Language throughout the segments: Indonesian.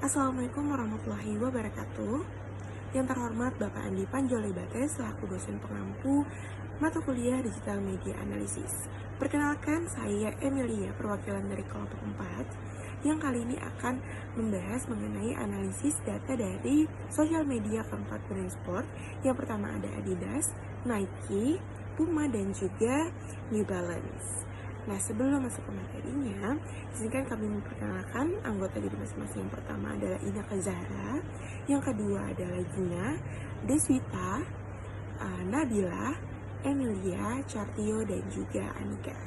Assalamualaikum warahmatullahi wabarakatuh. Yang terhormat Bapak Andi Panjolibate selaku dosen pengampu mata kuliah Digital Media Analysis. Perkenalkan, saya Emilia, perwakilan dari kelompok 4 yang kali ini akan membahas mengenai analisis data dari sosial media keempat brand sport. Yang pertama ada Adidas, Nike, Puma, dan juga New Balance. Nah, sebelum masuk ke materinya, izinkan kami memperkenalkan anggota dari masing-masing. Yang pertama adalah Ina Zahra, yang kedua adalah Gina, Deswita, Nabila, Emilia, Chartio, dan juga Anika.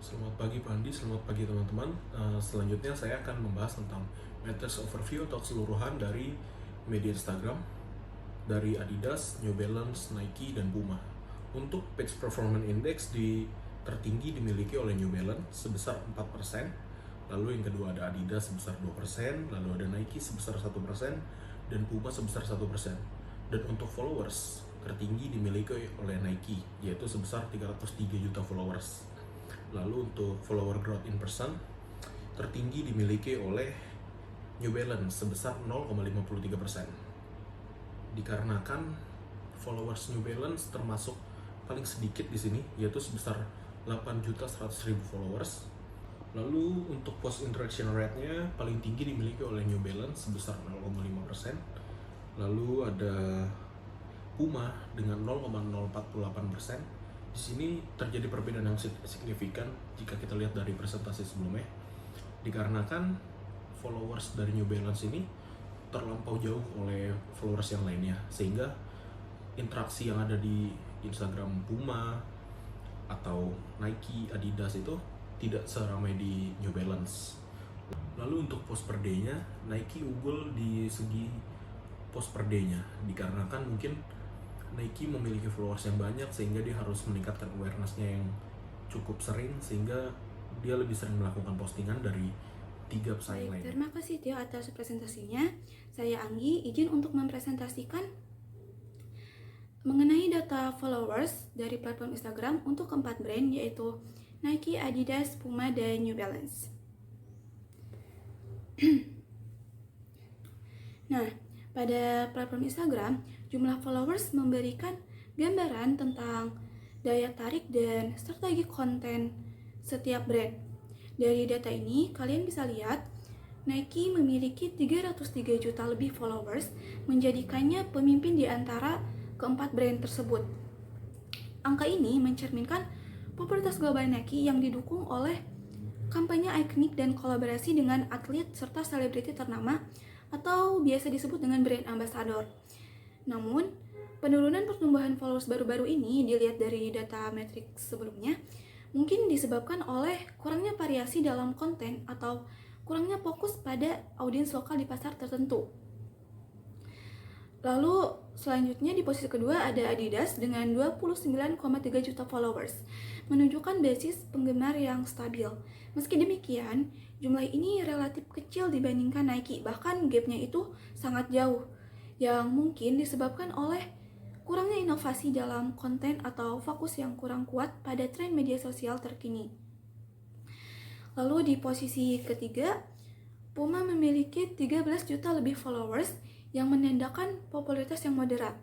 Selamat pagi Pak Andi, selamat pagi teman-teman. Selanjutnya saya akan membahas tentang metrics overview atau keseluruhan dari media Instagram dari Adidas, New Balance, Nike, dan Puma. Untuk Page Performance Index tertinggi dimiliki oleh New Balance sebesar 4%, lalu yang kedua ada Adidas sebesar 2%, lalu ada Nike sebesar 1%, dan Puma sebesar 1%. Dan untuk followers, tertinggi dimiliki oleh Nike, yaitu sebesar 303 juta followers. Lalu untuk follower growth in person, tertinggi dimiliki oleh New Balance sebesar 0,53%. Dikarenakan followers New Balance termasuk paling sedikit di sini, yaitu sebesar 8.100.000 followers. Lalu untuk post interaction rate-nya paling tinggi dimiliki oleh New Balance sebesar 0,5%. Lalu ada Puma dengan 0,048%. Di sini terjadi perbedaan yang signifikan jika kita lihat dari presentasi sebelumnya, dikarenakan followers dari New Balance ini terlampau jauh oleh followers yang lainnya, sehingga interaksi yang ada di Instagram Puma atau Nike, Adidas itu tidak seramai di New Balance. Lalu untuk post per day-nya, Nike unggul di segi post per day-nya, dikarenakan mungkin Nike memiliki followers yang banyak sehingga dia harus meningkatkan awareness-nya yang cukup sering, sehingga dia lebih sering melakukan postingan dari 3 pesaing lainnya. Terima kasih Tio atas presentasinya. Saya Anggi, izin untuk mempresentasikan mengenai data followers dari platform Instagram untuk keempat brand, yaitu Nike, Adidas, Puma, dan New Balance. Nah, pada platform Instagram, jumlah followers memberikan gambaran tentang daya tarik dan strategi konten setiap brand. Dari data ini, kalian bisa lihat Nike memiliki 303 juta lebih followers, menjadikannya pemimpin di antara keempat brand tersebut. Angka ini mencerminkan popularitas global Nike yang didukung oleh kampanye ikonik dan kolaborasi dengan atlet serta selebriti ternama atau biasa disebut dengan brand ambassador. Namun, penurunan pertumbuhan followers baru-baru ini dilihat dari data metrik sebelumnya mungkin disebabkan oleh kurangnya variasi dalam konten atau kurangnya fokus pada audiens lokal di pasar tertentu. Lalu selanjutnya di posisi kedua ada Adidas dengan 29,3 juta followers, menunjukkan basis penggemar yang stabil. Meski demikian, jumlah ini relatif kecil dibandingkan Nike, bahkan gapnya itu sangat jauh, yang mungkin disebabkan oleh kurangnya inovasi dalam konten atau fokus yang kurang kuat pada tren media sosial terkini. Lalu di posisi ketiga, Puma memiliki 13 juta lebih followers yang menandakan popularitas yang moderat.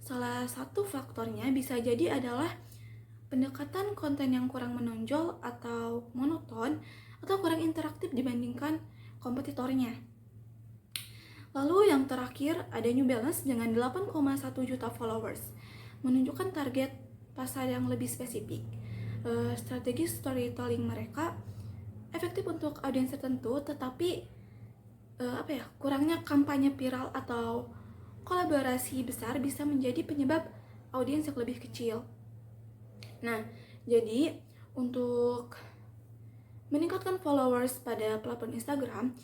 Salah satu faktornya bisa jadi adalah pendekatan konten yang kurang menonjol atau monoton atau kurang interaktif dibandingkan kompetitornya. Lalu yang terakhir ada New Balance dengan 8,1 juta followers, menunjukkan target pasar yang lebih spesifik. Strategi storytelling mereka efektif untuk audiens tertentu, tetapi kurangnya kampanye viral atau kolaborasi besar bisa menjadi penyebab audiens yang lebih kecil. Nah, jadi untuk meningkatkan followers pada platform Instagram,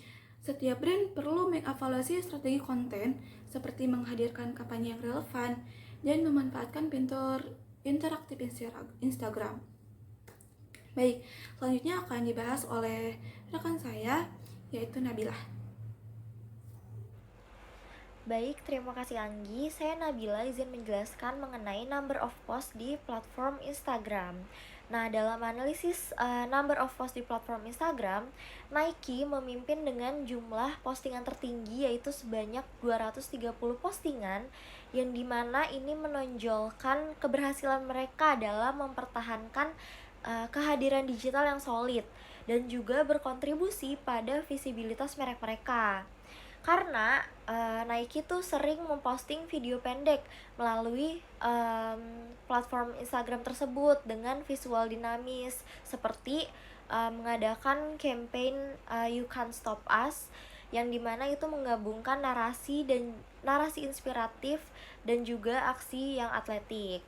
setiap brand perlu mengevaluasi strategi konten seperti menghadirkan kampanye yang relevan dan memanfaatkan fitur interaktif Instagram. Baik, selanjutnya akan dibahas oleh rekan saya, yaitu Nabila. Baik, terima kasih Anggi. Saya Nabila izin menjelaskan mengenai number of post di platform Instagram. Nah, dalam analisis number of post di platform Instagram, Nike memimpin dengan jumlah postingan tertinggi yaitu sebanyak 230 postingan, yang dimana ini menonjolkan keberhasilan mereka dalam mempertahankan kehadiran digital yang solid dan juga berkontribusi pada visibilitas merek mereka. Karena Nike tuh sering memposting video pendek melalui platform Instagram tersebut dengan visual dinamis, seperti mengadakan campaign You Can't Stop Us, yang dimana itu menggabungkan narasi inspiratif dan juga aksi yang atletik.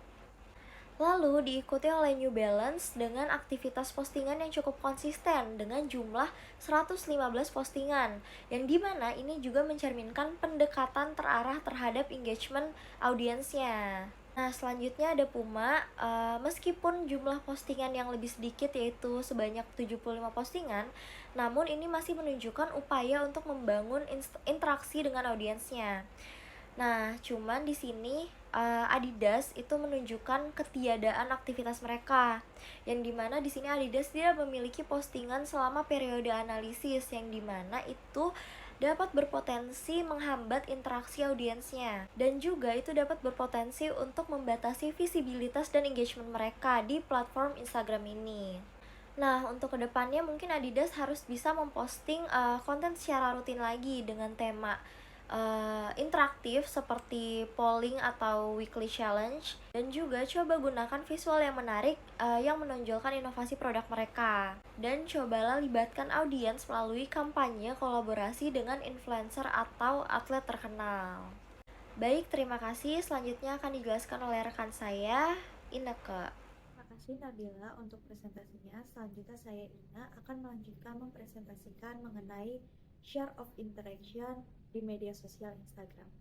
Lalu diikuti oleh New Balance dengan aktivitas postingan yang cukup konsisten dengan jumlah 115 postingan, yang dimana ini juga mencerminkan pendekatan terarah terhadap engagement audiensnya. Nah, selanjutnya ada Puma. Meskipun jumlah postingan yang lebih sedikit yaitu sebanyak 75 postingan, namun ini masih menunjukkan upaya untuk membangun interaksi dengan audiensnya. Nah, cuman di sini Adidas itu menunjukkan ketiadaan aktivitas mereka, yang dimana di sini Adidas tidak memiliki postingan selama periode analisis, yang dimana itu dapat berpotensi menghambat interaksi audiensnya, dan juga itu dapat berpotensi untuk membatasi visibilitas dan engagement mereka di platform Instagram ini. Nah, untuk kedepannya mungkin Adidas harus bisa memposting konten secara rutin lagi dengan tema interaktif seperti polling atau weekly challenge, dan juga coba gunakan visual yang menarik yang menonjolkan inovasi produk mereka, dan cobalah libatkan audiens melalui kampanye kolaborasi dengan influencer atau atlet terkenal. Baik, terima kasih. Selanjutnya akan dijelaskan oleh rekan saya, Ineke. Terima kasih Nabila untuk presentasinya. Selanjutnya saya Ina akan melanjutkan mempresentasikan mengenai share of interaction di media sosial Instagram.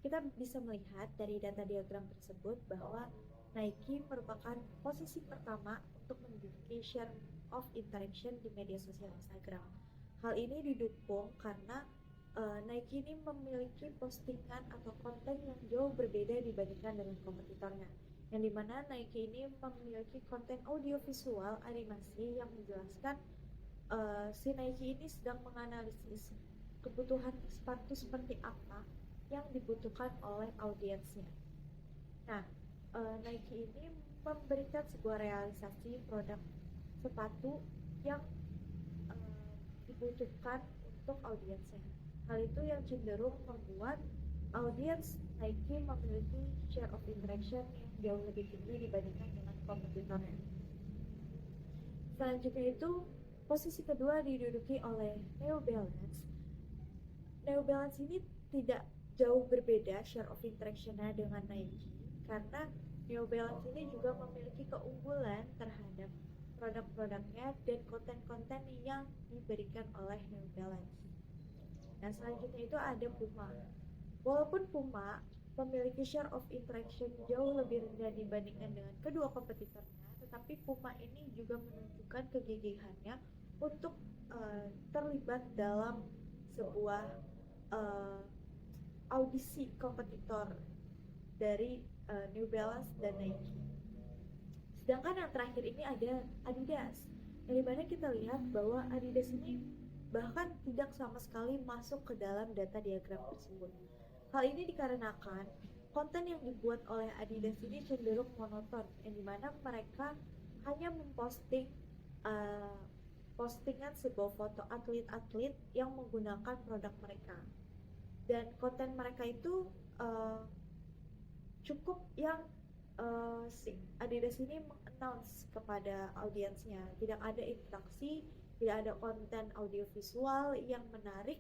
Kita bisa melihat dari data diagram tersebut bahwa Nike merupakan posisi pertama untuk menduduki share of interaction di media sosial Instagram. Hal ini didukung karena Nike ini memiliki postingan atau konten yang jauh berbeda dibandingkan dengan kompetitornya, yang dimana Nike ini memiliki konten audiovisual animasi yang menjelaskan si Nike ini sedang menganalisis kebutuhan sepatu seperti apa yang dibutuhkan oleh audiensnya. Nah, Nike ini memberikan sebuah realisasi produk sepatu yang dibutuhkan untuk audiensnya. Hal itu yang cenderung membuat audiens Nike memiliki share of interaction yang jauh lebih tinggi dibandingkan dengan kompetitornya. Selanjutnya itu, posisi kedua diduduki oleh New Balance. New Balance ini tidak jauh berbeda share of interaction-nya dengan Nike, karena New Balance ini juga memiliki keunggulan terhadap produk-produknya dan konten-konten yang diberikan oleh New Balance. Nah, selanjutnya itu ada Puma. Walaupun Puma memiliki share of interaction jauh lebih rendah dibandingkan dengan kedua kompetitornya, tetapi Puma ini juga menunjukkan kegigihannya untuk terlibat dalam sebuah audisi kompetitor dari New Balance dan Nike. Sedangkan yang terakhir ini ada Adidas, yang dimana kita lihat bahwa Adidas ini bahkan tidak sama sekali masuk ke dalam data diagram tersebut. Hal ini dikarenakan konten yang dibuat oleh Adidas ini cenderung monoton, yang dimana mereka hanya memposting postingan sebuah foto atlet-atlet yang menggunakan produk mereka, dan konten mereka itu cukup yang si Adidas ini mengannounce kepada audiensnya, tidak ada interaksi, tidak ada konten audiovisual yang menarik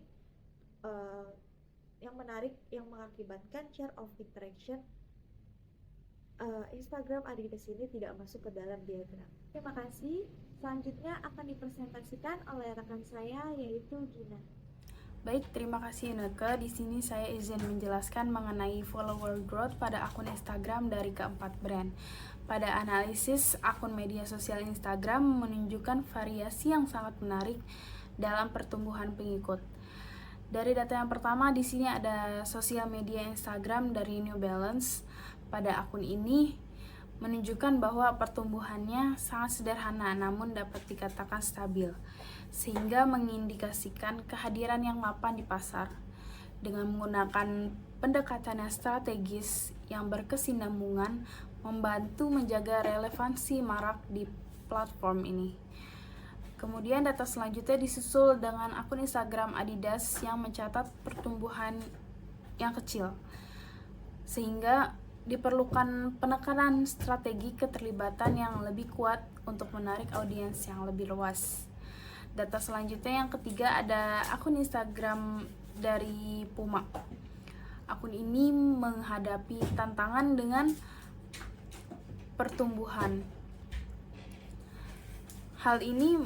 yang mengakibatkan share of interaction Instagram Adidas ini tidak masuk ke dalam diagram. Terima kasih. Selanjutnya akan dipresentasikan oleh rekan saya, yaitu Gina. Baik, terima kasih Ineke. Di sini saya izin menjelaskan mengenai follower growth pada akun Instagram dari keempat brand. Pada analisis akun media sosial Instagram menunjukkan variasi yang sangat menarik dalam pertumbuhan pengikut. Dari data yang pertama, di sini ada sosial media Instagram dari New Balance. Pada akun ini menunjukkan bahwa pertumbuhannya sangat sederhana namun dapat dikatakan stabil, sehingga mengindikasikan kehadiran yang mapan di pasar. Dengan menggunakan pendekatan yang strategis yang berkesinambungan, membantu menjaga relevansi marak di platform ini. Kemudian data selanjutnya disusul dengan akun Instagram Adidas yang mencatat pertumbuhan yang kecil, sehingga diperlukan penekanan strategi keterlibatan yang lebih kuat untuk menarik audiens yang lebih luas. Data selanjutnya yang ketiga ada akun Instagram dari Puma. Akun ini menghadapi tantangan dengan pertumbuhan. Hal ini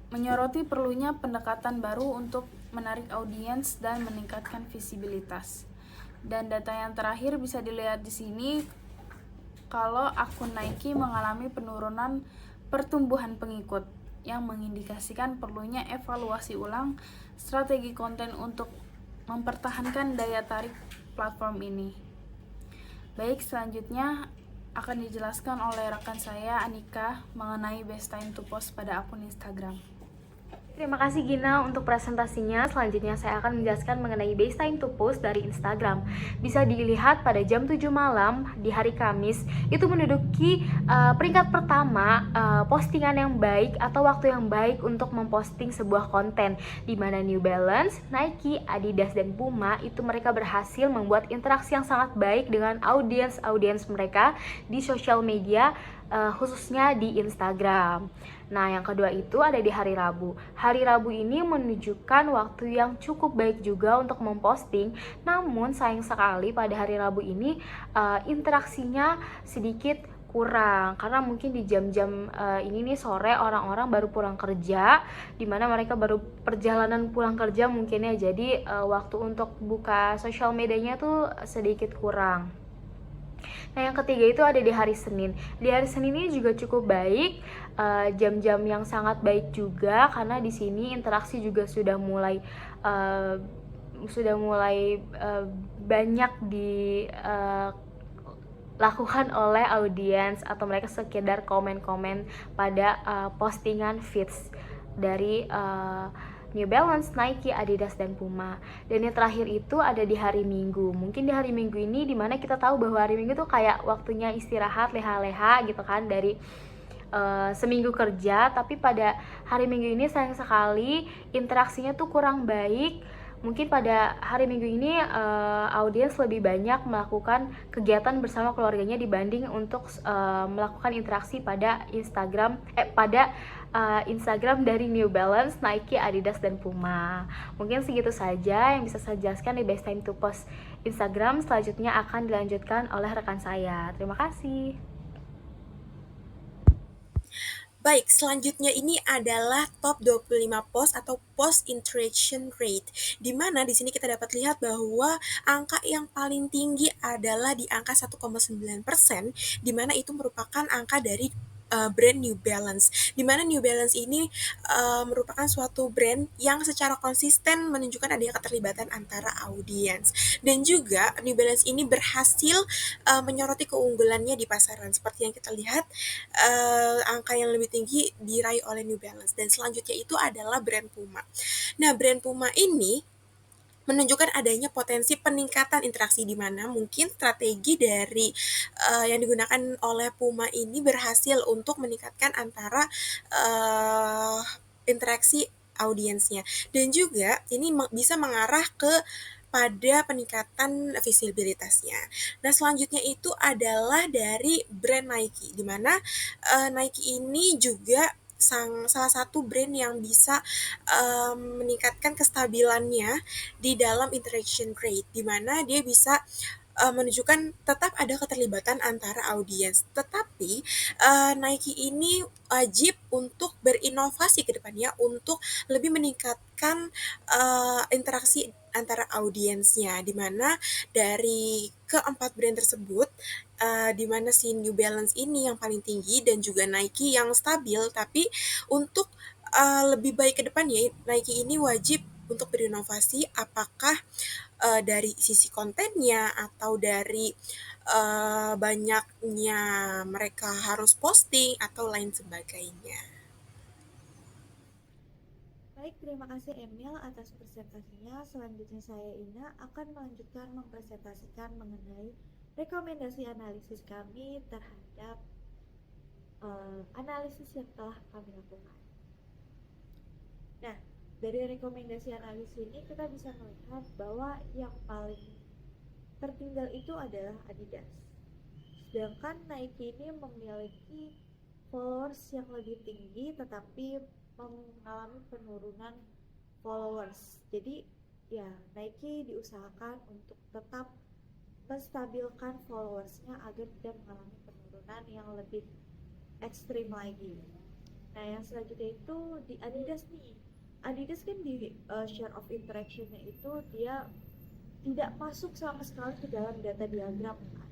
menyoroti perlunya pendekatan baru untuk menarik audiens dan meningkatkan visibilitas. Dan data yang terakhir bisa dilihat di sini kalau akun Nike mengalami penurunan pertumbuhan pengikut yang mengindikasikan perlunya evaluasi ulang strategi konten untuk mempertahankan daya tarik platform ini. Baik, selanjutnya akan dijelaskan oleh rekan saya Anika mengenai best time to post pada akun Instagram. Terima kasih Gina untuk presentasinya. Selanjutnya saya akan menjelaskan mengenai best time to post dari Instagram. Bisa dilihat pada jam 7 malam di hari Kamis, itu menduduki peringkat pertama postingan yang baik atau waktu yang baik untuk memposting sebuah konten, di mana New Balance, Nike, Adidas, dan Puma itu mereka berhasil membuat interaksi yang sangat baik dengan audiens mereka di sosial media, khususnya di Instagram. Nah, yang kedua itu ada di hari Rabu. Hari Rabu ini menunjukkan waktu yang cukup baik juga untuk memposting. Namun sayang sekali pada hari Rabu ini interaksinya sedikit kurang, karena mungkin di jam-jam ini nih sore orang-orang baru pulang kerja, dimana mereka baru perjalanan pulang kerja mungkin ya. Jadi waktu untuk buka sosial medianya tuh sedikit kurang. Nah, yang ketiga itu ada di hari Senin. Di hari Senin ini juga cukup baik, jam-jam yang sangat baik juga, karena di sini interaksi juga sudah mulai banyak dilakukan oleh audiens, atau mereka sekedar komen-komen pada postingan feeds dari New Balance, Nike, Adidas, dan Puma. Dan yang terakhir itu ada di hari Minggu. Mungkin di hari Minggu ini dimana kita tahu bahwa hari Minggu tuh kayak waktunya istirahat, leha-leha gitu kan dari seminggu kerja. Tapi pada hari Minggu ini sayang sekali interaksinya tuh kurang baik. Mungkin pada hari Minggu ini audiens lebih banyak melakukan kegiatan bersama keluarganya dibanding untuk melakukan interaksi pada Instagram dari New Balance, Nike, Adidas, dan Puma. Mungkin segitu saja yang bisa saya jelaskan di best time to post Instagram. Selanjutnya akan dilanjutkan oleh rekan saya. Terima kasih. Baik, selanjutnya ini adalah top 25 post atau post interaction rate, di mana di sini kita dapat lihat bahwa angka yang paling tinggi adalah di angka 1,9%, di mana itu merupakan angka dari brand New Balance, di mana New Balance ini merupakan suatu brand yang secara konsisten menunjukkan adanya keterlibatan antara audiens, dan juga New Balance ini berhasil menyoroti keunggulannya di pasaran. Seperti yang kita lihat, angka yang lebih tinggi diraih oleh New Balance, dan selanjutnya itu adalah brand Puma. Nah, brand Puma ini menunjukkan adanya potensi peningkatan interaksi, di mana mungkin strategi dari yang digunakan oleh Puma ini berhasil untuk meningkatkan antara interaksi audiensnya, dan juga ini bisa mengarah ke pada peningkatan visibilitasnya. Nah, selanjutnya itu adalah dari brand Nike, di mana Nike ini juga salah satu brand yang bisa meningkatkan kestabilannya di dalam interaction rate, di mana dia bisa menunjukkan tetap ada keterlibatan antara audiens. Tetapi Nike ini wajib untuk berinovasi ke depannya untuk lebih meningkatkan interaksi antara audiensnya, di mana dari keempat brand tersebut, di mana si New Balance ini yang paling tinggi dan juga Nike yang stabil, tapi untuk lebih baik ke depannya Nike ini wajib untuk berinovasi, apakah dari sisi kontennya atau dari banyaknya mereka harus posting atau lain sebagainya. Baik, terima kasih Emil atas presentasinya. Selanjutnya saya Ina akan melanjutkan mempresentasikan mengenai rekomendasi analisis kami terhadap analisis yang telah kami lakukan. Nah, dari rekomendasi analisis ini kita bisa melihat bahwa yang paling tertinggal itu adalah Adidas. Sedangkan Nike ini memiliki followers yang lebih tinggi tetapi mengalami penurunan followers. Jadi ya Nike diusahakan untuk tetap menstabilkan followersnya agar tidak mengalami penurunan yang lebih ekstrim lagi. Nah yang selanjutnya itu di Adidas nih. Adidas kan di share of interactionnya itu dia tidak masuk sama sekali ke dalam data diagram kan.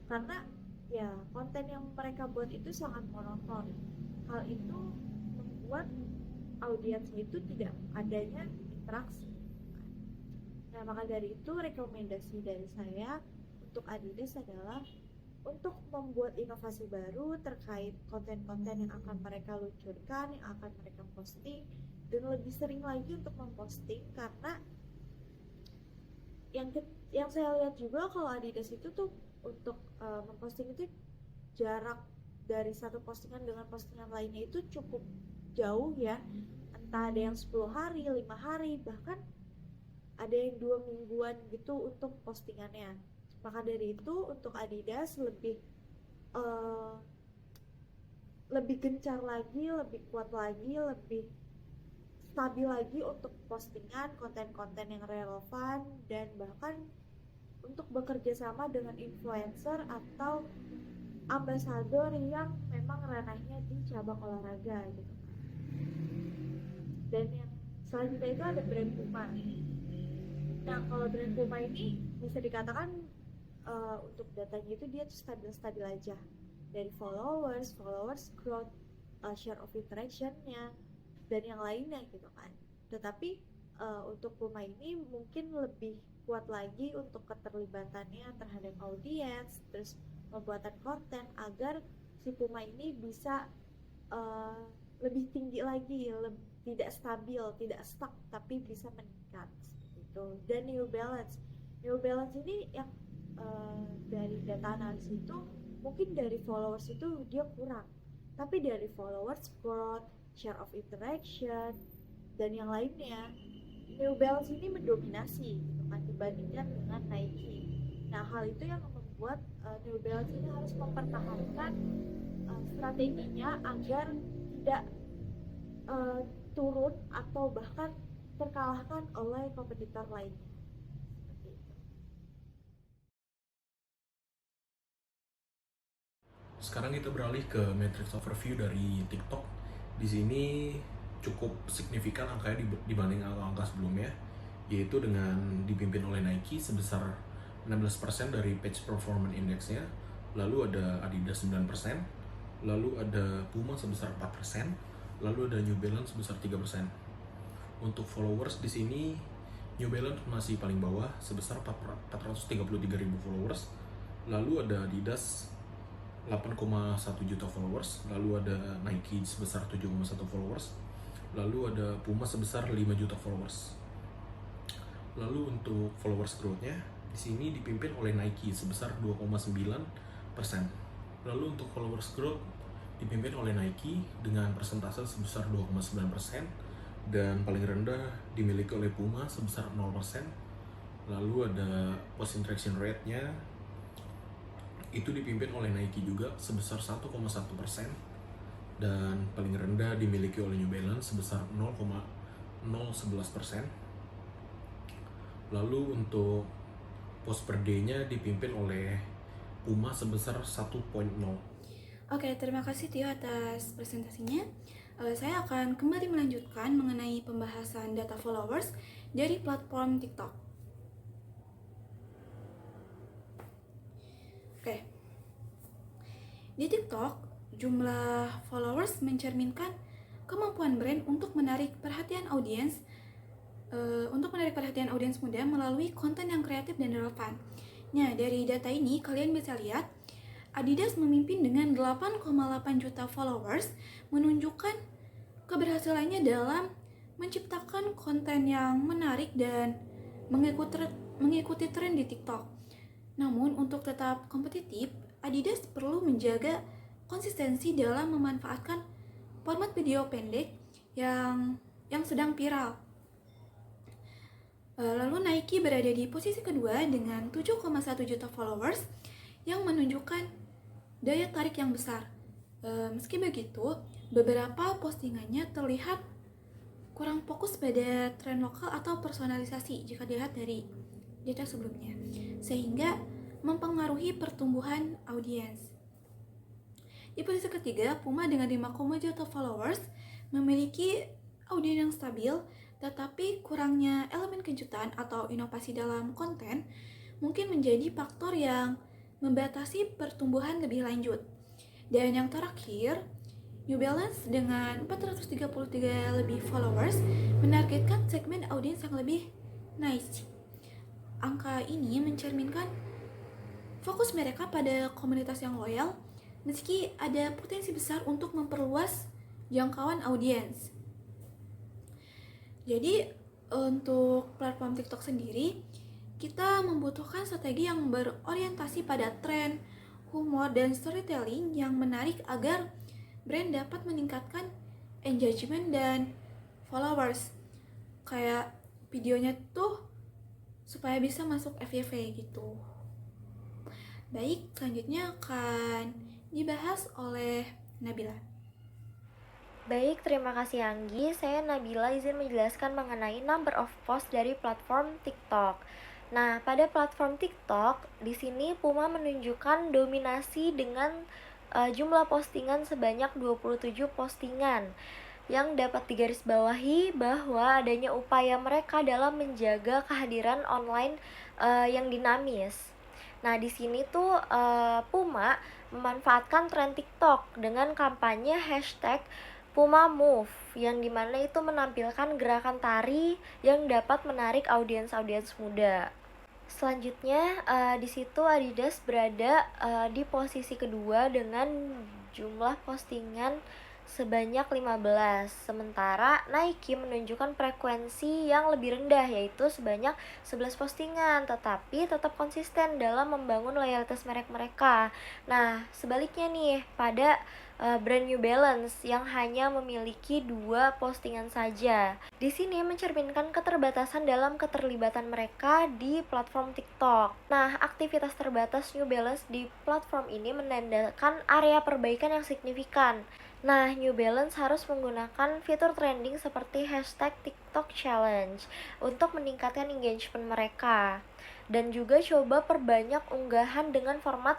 Karena ya konten yang mereka buat itu sangat monoton. Hal itu membuat audiensnya itu tidak adanya interaksi. Nah maka dari itu rekomendasi dari saya untuk Adidas adalah untuk membuat inovasi baru terkait konten-konten yang akan mereka luncurkan, yang akan mereka posting, dan lebih sering lagi untuk memposting karena yang saya lihat juga kalau Adidas itu tuh untuk memposting itu jarak dari satu postingan dengan postingan lainnya itu cukup jauh ya, entah ada yang 10 hari, 5 hari, bahkan ada yang 2 mingguan gitu untuk postingannya. Maka dari itu untuk Adidas lebih gencar lagi, lebih kuat lagi, lebih stabil lagi untuk postingan konten-konten yang relevan dan bahkan untuk bekerja sama dengan influencer atau ambasador yang memang ranahnya di cabang olahraga gitu. Dan yang selanjutnya itu ada brand Puma. Nah kalau brand Puma ini bisa dikatakan untuk datanya itu dia tuh stabil-stabil aja dari followers growth, share of interactionnya dan yang lainnya gitu kan. Tetapi untuk Puma ini mungkin lebih kuat lagi untuk keterlibatannya terhadap audiens, terus pembuatan konten agar si Puma ini bisa lebih tinggi lagi, tidak stabil, tidak stuck, tapi bisa meningkat seperti itu. Dan New Balance ini yang dari data analisis itu mungkin dari followers itu dia kurang, tapi dari followers growth, share of interaction dan yang lainnya New Balance ini mendominasi gitu kan dibandingkan dengan Nike. Nah hal itu yang membuat New Balance ini harus mempertahankan strateginya agar tidak turun atau bahkan terkalahkan oleh kompetitor lainnya. Sekarang kita beralih ke matrix overview dari TikTok. Di sini cukup signifikan angkanya dibanding angka-angka sebelumnya, yaitu dengan dipimpin oleh Nike sebesar 16% dari page performance indexnya, lalu ada Adidas 9%, lalu ada Puma sebesar 4%, lalu ada New Balance sebesar 3%. Untuk followers di sini New Balance masih paling bawah sebesar 433.000 followers, lalu ada Adidas 8,1 juta followers, lalu ada Nike sebesar 7,1 followers, lalu ada Puma sebesar 5 juta followers. Lalu untuk followers growth-nya di sini dipimpin oleh Nike sebesar 2,9%. Lalu untuk followers growth dipimpin oleh Nike dengan persentase sebesar 2,9% dan paling rendah dimiliki oleh Puma sebesar 0%. Lalu ada post interaction rate-nya itu dipimpin oleh Nike juga sebesar 1,1% dan paling rendah dimiliki oleh New Balance sebesar 0,011%. Lalu untuk post per day-nya dipimpin oleh Puma sebesar 1.0. Oke, terima kasih Tio atas presentasinya. Saya akan kembali melanjutkan mengenai pembahasan data followers dari platform TikTok. Oke. Di TikTok, jumlah followers mencerminkan kemampuan brand untuk menarik perhatian audiens muda melalui konten yang kreatif dan relevan. Nah, dari data ini kalian bisa lihat Adidas memimpin dengan 8,8 juta followers, menunjukkan keberhasilannya dalam menciptakan konten yang menarik dan mengikuti tren di TikTok. Namun, untuk tetap kompetitif, Adidas perlu menjaga konsistensi dalam memanfaatkan format video pendek yang sedang viral. Lalu Nike berada di posisi kedua dengan 7,1 juta followers yang menunjukkan daya tarik yang besar. Meski begitu, beberapa postingannya terlihat kurang fokus pada tren lokal atau personalisasi jika dilihat dari data sebelumnya, sehingga mempengaruhi pertumbuhan audiens. Di posisi ketiga, Puma dengan 5,1 juta followers memiliki audiens yang stabil, tetapi kurangnya elemen kejutan atau inovasi dalam konten mungkin menjadi faktor yang membatasi pertumbuhan lebih lanjut. Dan yang terakhir, New Balance dengan 433 lebih followers menargetkan segmen audiens yang lebih niche. Angka ini mencerminkan fokus mereka pada komunitas yang loyal, meski ada potensi besar untuk memperluas jangkauan audiens. Jadi untuk platform TikTok sendiri, kita membutuhkan strategi yang berorientasi pada tren, humor, dan storytelling yang menarik agar brand dapat meningkatkan engagement dan followers. Kayak videonya tuh supaya bisa masuk FYP gitu. Baik, selanjutnya akan dibahas oleh Nabila. Baik, terima kasih Anggi. Saya Nabila izin menjelaskan mengenai number of post dari platform TikTok. Nah, pada platform TikTok, di sini Puma menunjukkan dominasi dengan jumlah postingan sebanyak 27 postingan yang dapat digarisbawahi bahwa adanya upaya mereka dalam menjaga kehadiran online yang dinamis. Nah, di sini tuh Puma memanfaatkan tren TikTok dengan kampanye hashtag Puma Move yang dimana itu menampilkan gerakan tari yang dapat menarik audiens muda. Selanjutnya di situ Adidas berada di posisi kedua dengan jumlah postingan sebanyak 15, sementara Nike menunjukkan frekuensi yang lebih rendah yaitu sebanyak 11 postingan, tetapi tetap konsisten dalam membangun loyalitas merek mereka. Nah, sebaliknya nih pada brand New Balance yang hanya memiliki 2 postingan saja. Di sini mencerminkan keterbatasan dalam keterlibatan mereka di platform TikTok. Nah, aktivitas terbatas New Balance di platform ini menandakan area perbaikan yang signifikan. Nah, New Balance harus menggunakan fitur trending seperti hashtag TikTok Challenge untuk meningkatkan engagement mereka. Dan juga coba perbanyak unggahan dengan format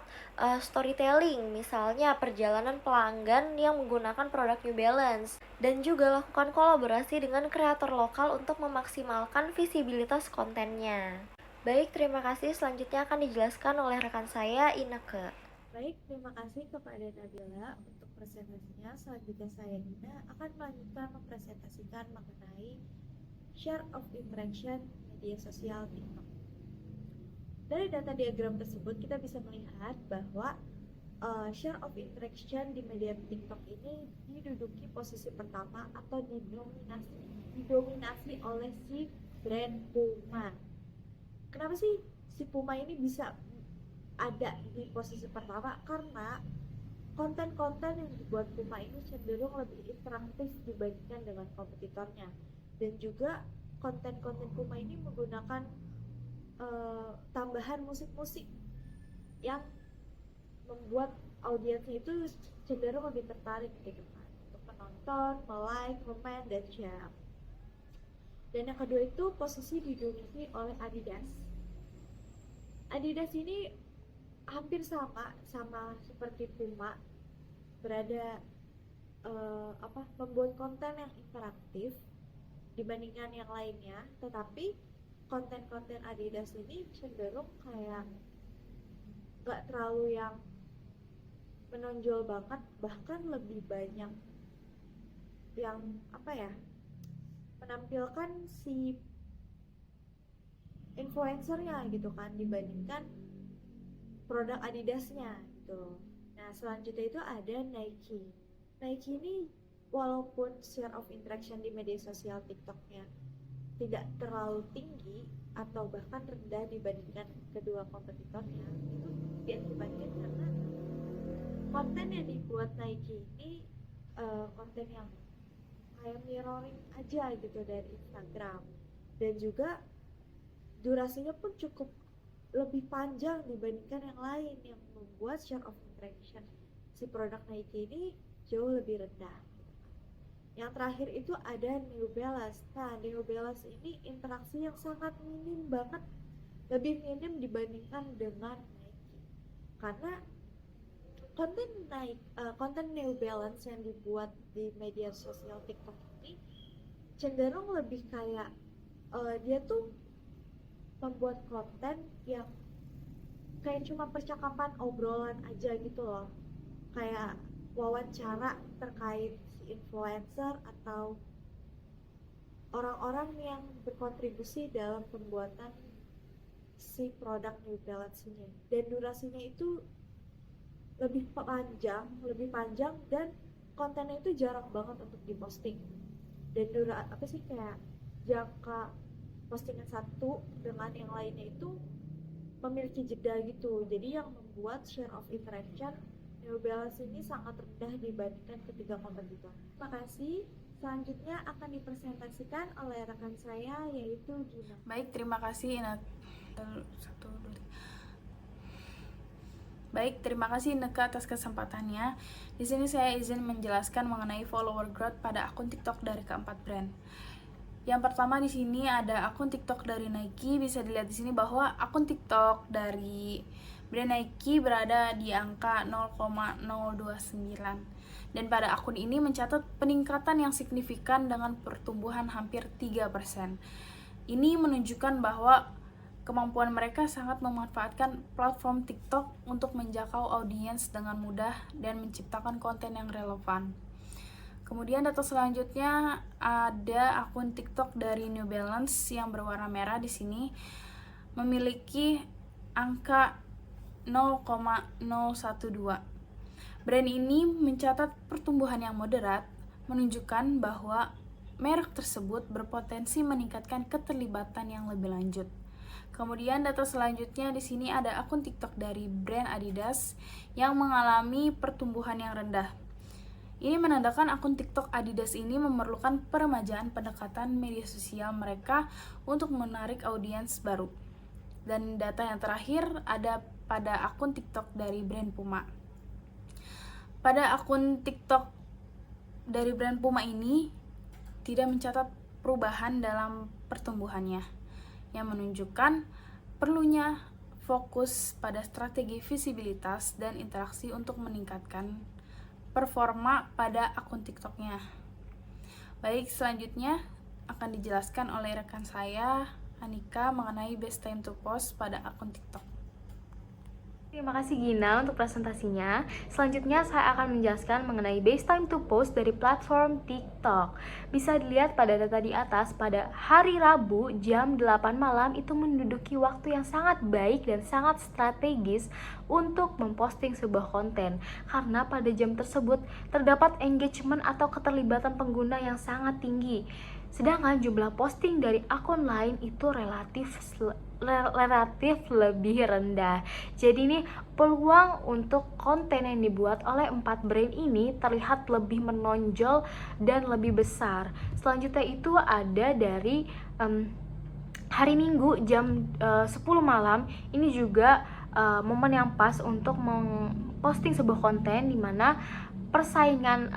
storytelling, misalnya perjalanan pelanggan yang menggunakan produk New Balance. Dan juga lakukan kolaborasi dengan kreator lokal untuk memaksimalkan visibilitas kontennya. Baik, terima kasih. Selanjutnya akan dijelaskan oleh rekan saya, Ineke. Baik, terima kasih kepada Nabila untuk presentasinya. Selanjutnya saya Ina akan melanjutkan mempresentasikan mengenai share of interaction media sosial TikTok. Dari data diagram tersebut kita bisa melihat bahwa share of interaction di media TikTok ini diduduki posisi pertama atau didominasi oleh si brand Puma. Kenapa sih si Puma ini bisa ada di posisi pertama? Karena konten-konten yang dibuat Puma ini cenderung lebih interaktif dibandingkan dengan kompetitornya, dan juga konten-konten Puma ini menggunakan tambahan musik-musik yang membuat audiensnya itu cenderung lebih tertarik gitu kan, untuk menonton, like, komen, dan share. Dan yang kedua itu posisi diduduki oleh Adidas. Adidas ini hampir sama seperti Puma, berada membuat konten yang interaktif dibandingkan yang lainnya, tetapi konten-konten Adidas ini cenderung kayak gak terlalu yang menonjol banget, bahkan lebih banyak yang menampilkan si influencernya gitu kan, dibandingkan produk Adidasnya gitu. Nah, selanjutnya itu ada Nike. Nike ini walaupun share of interaction di media sosial TikToknya tidak terlalu tinggi atau bahkan rendah dibandingkan kedua kompetitornya, itu diakibatkan karena konten yang dibuat Nike ini konten yang kayak mirroring aja gitu dari Instagram, dan juga durasinya pun cukup lebih panjang dibandingkan yang lain, yang membuat share of interaction si produk Nike ini jauh lebih rendah. Yang terakhir itu ada New Balance. Nah, New Balance ini interaksi yang sangat minim banget, lebih minim dibandingkan dengan Nike, karena konten New Balance yang dibuat di media sosial TikTok ini cenderung lebih kayak dia tuh membuat konten yang kayak cuma percakapan obrolan aja gitu loh, kayak wawancara terkait si influencer atau orang-orang yang berkontribusi dalam pembuatan si produk New Balance-nya, dan durasinya itu lebih panjang dan kontennya itu jarang banget untuk diposting, dan kayak jangka postingan satu dengan yang lainnya itu memiliki jeda gitu, jadi yang membuat share of interaction New Balance ini sangat rendah dibandingkan ketiga kompetitor. Terima kasih. Selanjutnya akan dipresentasikan oleh rekan saya, yaitu Gina. Baik, terima kasih Baik, terima kasih Ineke atas kesempatannya. Di sini saya izin menjelaskan mengenai follower growth pada akun TikTok dari keempat brand. Yang pertama di sini ada akun TikTok dari Nike. Bisa dilihat di sini bahwa akun TikTok dari brand Nike berada di angka 0,029. Dan pada akun ini mencatat peningkatan yang signifikan dengan pertumbuhan hampir 3%. Ini menunjukkan bahwa kemampuan mereka sangat memanfaatkan platform TikTok untuk menjangkau audiens dengan mudah dan menciptakan konten yang relevan. Kemudian data selanjutnya ada akun TikTok dari New Balance yang berwarna merah di sini memiliki angka 0,012. Brand ini mencatat pertumbuhan yang moderat, menunjukkan bahwa merek tersebut berpotensi meningkatkan keterlibatan yang lebih lanjut. Kemudian data selanjutnya di sini ada akun TikTok dari brand Adidas yang mengalami pertumbuhan yang rendah. Ini menandakan akun TikTok Adidas ini memerlukan peremajaan pendekatan media sosial mereka untuk menarik audiens baru. Dan data yang terakhir ada pada akun TikTok dari brand Puma. Pada akun TikTok dari brand Puma ini tidak mencatat perubahan dalam pertumbuhannya, yang menunjukkan perlunya fokus pada strategi visibilitas dan interaksi untuk meningkatkan performa pada akun TikToknya. Baik, selanjutnya akan dijelaskan oleh rekan saya, Anika, mengenai best time to post pada akun TikTok. Terima kasih Gina untuk presentasinya. Selanjutnya saya akan menjelaskan mengenai best time to post dari platform TikTok. Bisa dilihat pada data di atas, pada hari Rabu jam 8 malam itu menduduki waktu yang sangat baik dan sangat strategis untuk memposting sebuah konten. Karena pada jam tersebut terdapat engagement atau keterlibatan pengguna yang sangat tinggi. Sedangkan jumlah posting dari akun lain itu relatif lebih rendah. Jadi ini peluang untuk konten yang dibuat oleh 4 brand ini terlihat lebih menonjol dan lebih besar. Selanjutnya itu ada dari hari Minggu jam 10 malam. Ini juga momen yang pas untuk memposting sebuah konten, di mana persaingan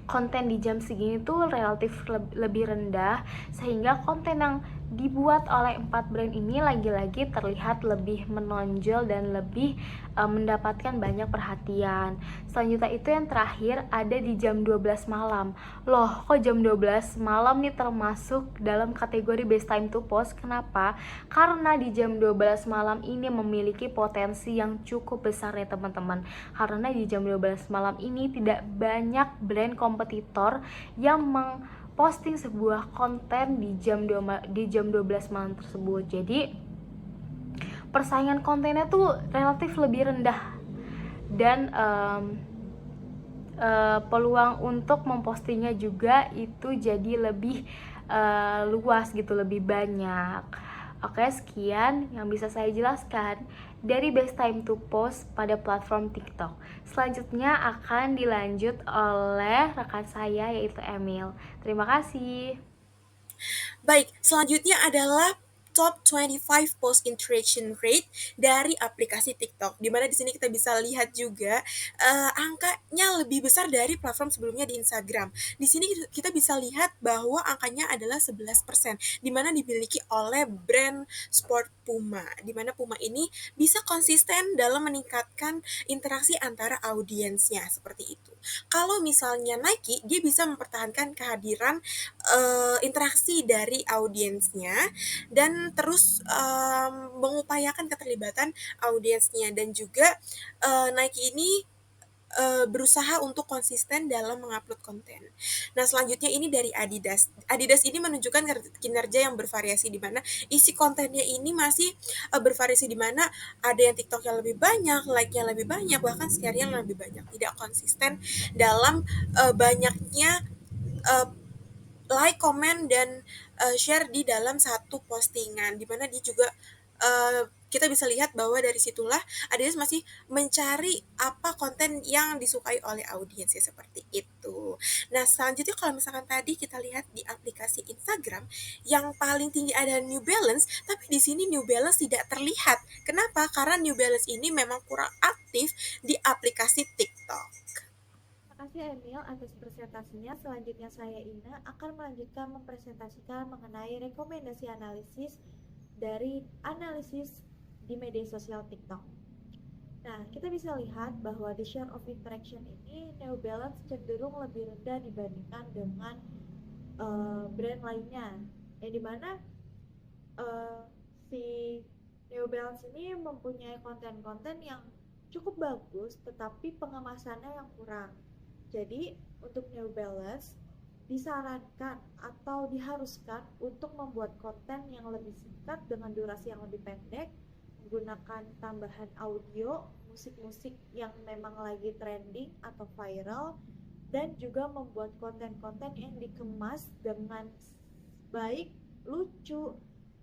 konten di jam segini tuh relatif lebih rendah, sehingga konten yang dibuat oleh 4 brand ini lagi-lagi terlihat lebih menonjol dan lebih mendapatkan banyak perhatian. Selanjutnya itu yang terakhir ada di jam 12 malam. Loh, kok jam 12 malam nih termasuk dalam kategori best time to post? Kenapa? Karena di jam 12 malam ini memiliki potensi yang cukup besar ya teman-teman. Karena di jam 12 malam ini tidak banyak brand kompetitor yang posting sebuah konten di jam 12 malam tersebut. Jadi persaingan kontennya tuh relatif lebih rendah, dan peluang untuk mempostingnya juga itu jadi lebih luas gitu, lebih banyak. Oke, sekian yang bisa saya jelaskan dari best time to post pada platform TikTok. Selanjutnya akan dilanjut oleh rekan saya yaitu Emil. Terima kasih. Baik, selanjutnya adalah top 25 post interaction rate dari aplikasi TikTok. Dimana di sini kita bisa lihat juga angkanya lebih besar dari platform sebelumnya di Instagram. Di sini kita bisa lihat bahwa angkanya adalah 11%, dimana dimiliki oleh brand sport Puma. Dimana Puma ini bisa konsisten dalam meningkatkan interaksi antara audiensnya seperti itu. Kalau misalnya Nike, dia bisa mempertahankan kehadiran interaksi dari audiensnya dan terus mengupayakan keterlibatan audiensnya, dan juga Nike ini berusaha untuk konsisten dalam mengupload konten. Nah, selanjutnya ini dari Adidas. Adidas ini menunjukkan kinerja yang bervariasi, di mana isi kontennya ini masih bervariasi, di mana ada yang TikTok yang lebih banyak, like-nya lebih banyak, bahkan share-nya lebih banyak. Tidak konsisten dalam banyaknya like, komen, dan share di dalam satu postingan, dimana dia juga kita bisa lihat bahwa dari situlah Adidas masih mencari apa konten yang disukai oleh audiens, ya seperti itu. Nah, selanjutnya kalau misalkan tadi kita lihat di aplikasi Instagram, yang paling tinggi ada New Balance, tapi di sini New Balance tidak terlihat. Kenapa? Karena New Balance ini memang kurang aktif di aplikasi TikTok. Terima kasih Emil atas presentasinya. Selanjutnya saya Ina akan melanjutkan mempresentasikan mengenai rekomendasi analisis dari analisis di media sosial TikTok. Nah, kita bisa lihat bahwa di share of interaction ini New Balance cenderung lebih rendah dibandingkan dengan brand lainnya, yang dimana si New Balance ini mempunyai konten-konten yang cukup bagus, tetapi pengemasannya yang kurang. Jadi untuk New Balance disarankan atau diharuskan untuk membuat konten yang lebih singkat dengan durasi yang lebih pendek, menggunakan tambahan audio, musik-musik yang memang lagi trending atau viral, dan juga membuat konten-konten yang dikemas dengan baik, lucu,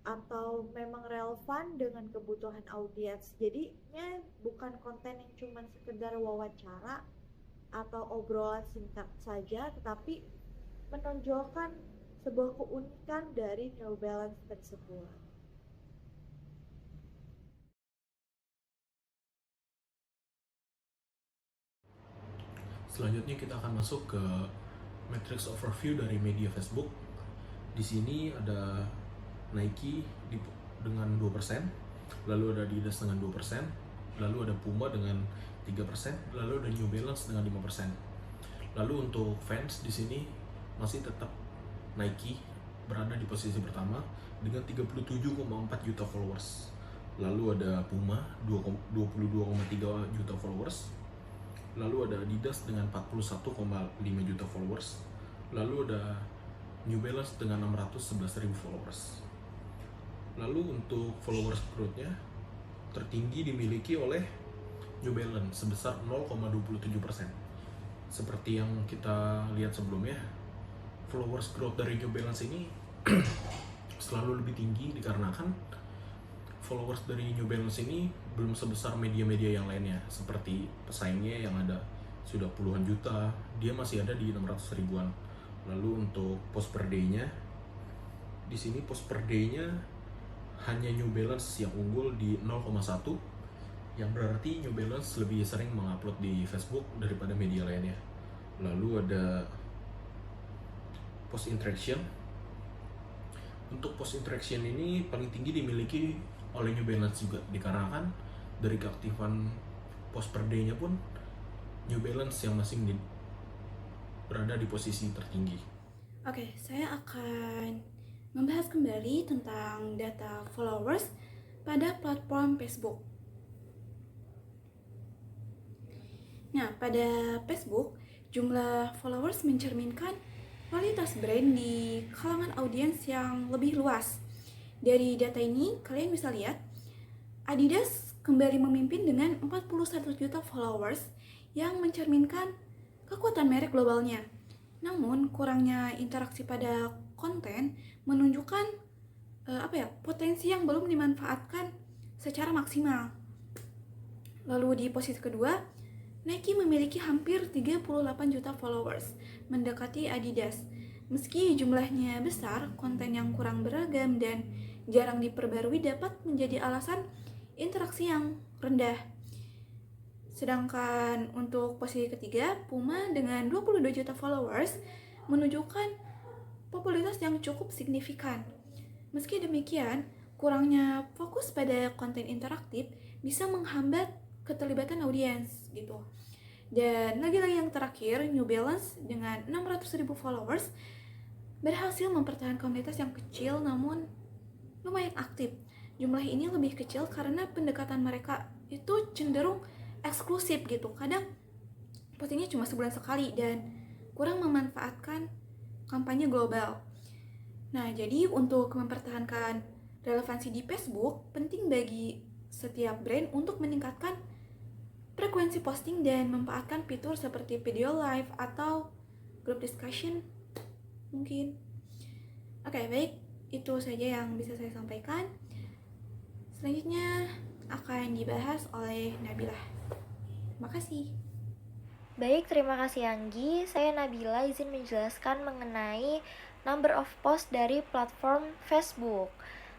atau memang relevan dengan kebutuhan audiens. Jadinya bukan konten yang cuma sekedar wawancara atau obrolan singkat saja, tetapi menonjolkan sebuah keunikan dari New Balance tersebut. Selanjutnya kita akan masuk ke matrix overview dari media Facebook. Di sini ada Nike dengan 2%, lalu ada Adidas dengan 2%, lalu ada Puma dengan 3%, lalu ada New Balance dengan 5%. Lalu untuk fans di sini masih tetap Nike berada di posisi pertama dengan 37,4 juta followers. Lalu ada Puma 22,3 juta followers. Lalu ada Adidas dengan 41,5 juta followers. Lalu ada New Balance dengan 611.000 followers. Lalu untuk followers growth-nya tertinggi dimiliki oleh New Balance sebesar 0,27%. Seperti yang kita lihat sebelumnya, followers growth dari New Balance ini selalu lebih tinggi dikarenakan followers dari New Balance ini belum sebesar media-media yang lainnya, seperti pesaingnya yang ada sudah puluhan juta, dia masih ada di 600 ribuan. Lalu untuk post per day-nya, di sini post per day-nya hanya New Balance yang unggul di 0,1, yang berarti New Balance lebih sering mengupload di Facebook daripada media lainnya. Lalu ada post interaction. Untuk post interaction ini paling tinggi dimiliki oleh New Balance juga, dikarenakan dari keaktifan post per day-nya pun New Balance yang masih berada di posisi tertinggi. Oke, saya akan membahas kembali tentang data followers pada platform Facebook. Nah, pada Facebook, jumlah followers mencerminkan kualitas brand di kalangan audiens yang lebih luas. Dari data ini, kalian bisa lihat Adidas kembali memimpin dengan 41 juta followers yang mencerminkan kekuatan merek globalnya. Namun, kurangnya interaksi pada konten menunjukkan potensi yang belum dimanfaatkan secara maksimal. Lalu di posisi kedua, Nike memiliki hampir 38 juta followers, mendekati Adidas. Meski jumlahnya besar, konten yang kurang beragam dan jarang diperbarui dapat menjadi alasan interaksi yang rendah. Sedangkan untuk posisi ketiga, Puma dengan 22 juta followers menunjukkan popularitas yang cukup signifikan. Meski demikian, kurangnya fokus pada konten interaktif bisa menghambat keterlibatan audiens gitu. Dan lagi-lagi yang terakhir, New Balance dengan 600.000 followers berhasil mempertahankan komunitas yang kecil namun lumayan aktif. Jumlah ini lebih kecil karena pendekatan mereka itu cenderung eksklusif gitu. Kadang postingnya cuma sebulan sekali dan kurang memanfaatkan kampanye global. Nah, jadi untuk mempertahankan relevansi di Facebook, penting bagi setiap brand untuk meningkatkan frekuensi posting dan memanfaatkan fitur seperti video live atau group discussion mungkin. Oke, baik. Itu saja yang bisa saya sampaikan. Selanjutnya akan dibahas oleh Nabila. Terima kasih. Baik, terima kasih Anggi. Saya Nabila izin menjelaskan mengenai number of post dari platform Facebook.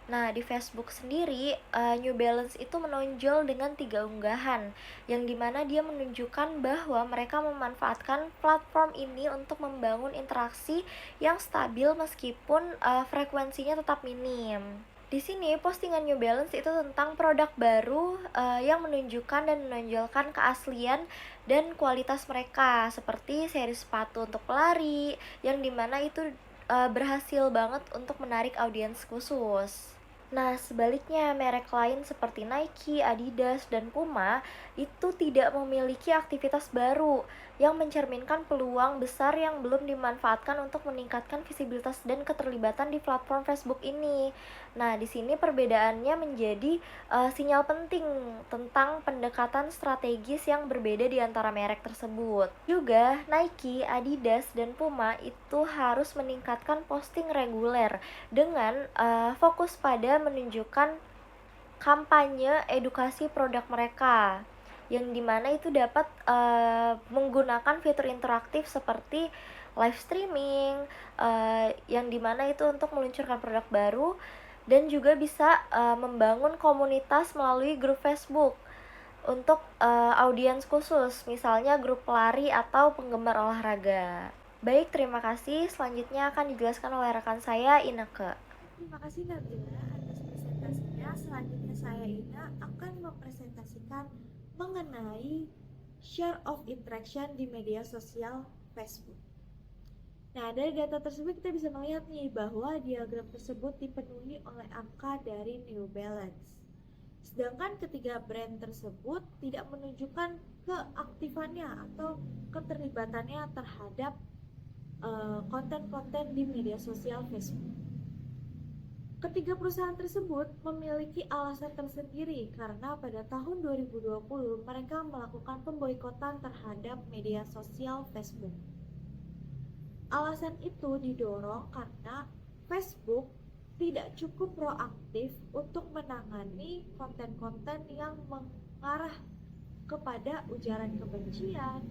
Nah, di Facebook sendiri, New Balance itu menonjol dengan 3 unggahan, yang dimana dia menunjukkan bahwa mereka memanfaatkan platform ini untuk membangun interaksi yang stabil meskipun frekuensinya tetap minim. Di sini postingan New Balance itu tentang produk baru yang menunjukkan dan menonjolkan keaslian dan kualitas mereka, seperti seri sepatu untuk pelari, yang dimana itu berhasil banget untuk menarik audiens khusus. Nah, sebaliknya merek lain seperti Nike, Adidas, dan Puma itu tidak memiliki aktivitas baru yang mencerminkan peluang besar yang belum dimanfaatkan untuk meningkatkan visibilitas dan keterlibatan di platform Facebook ini. Nah, di sini perbedaannya menjadi sinyal penting tentang pendekatan strategis yang berbeda di antara merek tersebut. Juga, Nike, Adidas, dan Puma itu harus meningkatkan posting reguler dengan fokus pada menunjukkan kampanye edukasi produk mereka, yang dimana itu dapat menggunakan fitur interaktif seperti live streaming, yang dimana itu untuk meluncurkan produk baru, dan juga bisa membangun komunitas melalui grup Facebook untuk audiens khusus, misalnya grup pelari atau penggemar olahraga. Baik, terima kasih. Selanjutnya akan dijelaskan oleh rekan saya, Ineke. Terima kasih Nabila atas presentasinya. Selanjutnya saya Ina akan mempresentasikan mengenai share of interaction di media sosial Facebook. Nah, dari data tersebut kita bisa melihat nih bahwa diagram tersebut dipenuhi oleh angka dari New Balance. Sedangkan ketiga brand tersebut tidak menunjukkan keaktifannya atau keterlibatannya terhadap konten-konten di media sosial Facebook. Ketiga perusahaan tersebut memiliki alasan tersendiri karena pada tahun 2020 mereka melakukan pemboikotan terhadap media sosial Facebook. Alasan itu didorong karena Facebook tidak cukup proaktif untuk menangani konten-konten yang mengarah kepada ujaran kebencian,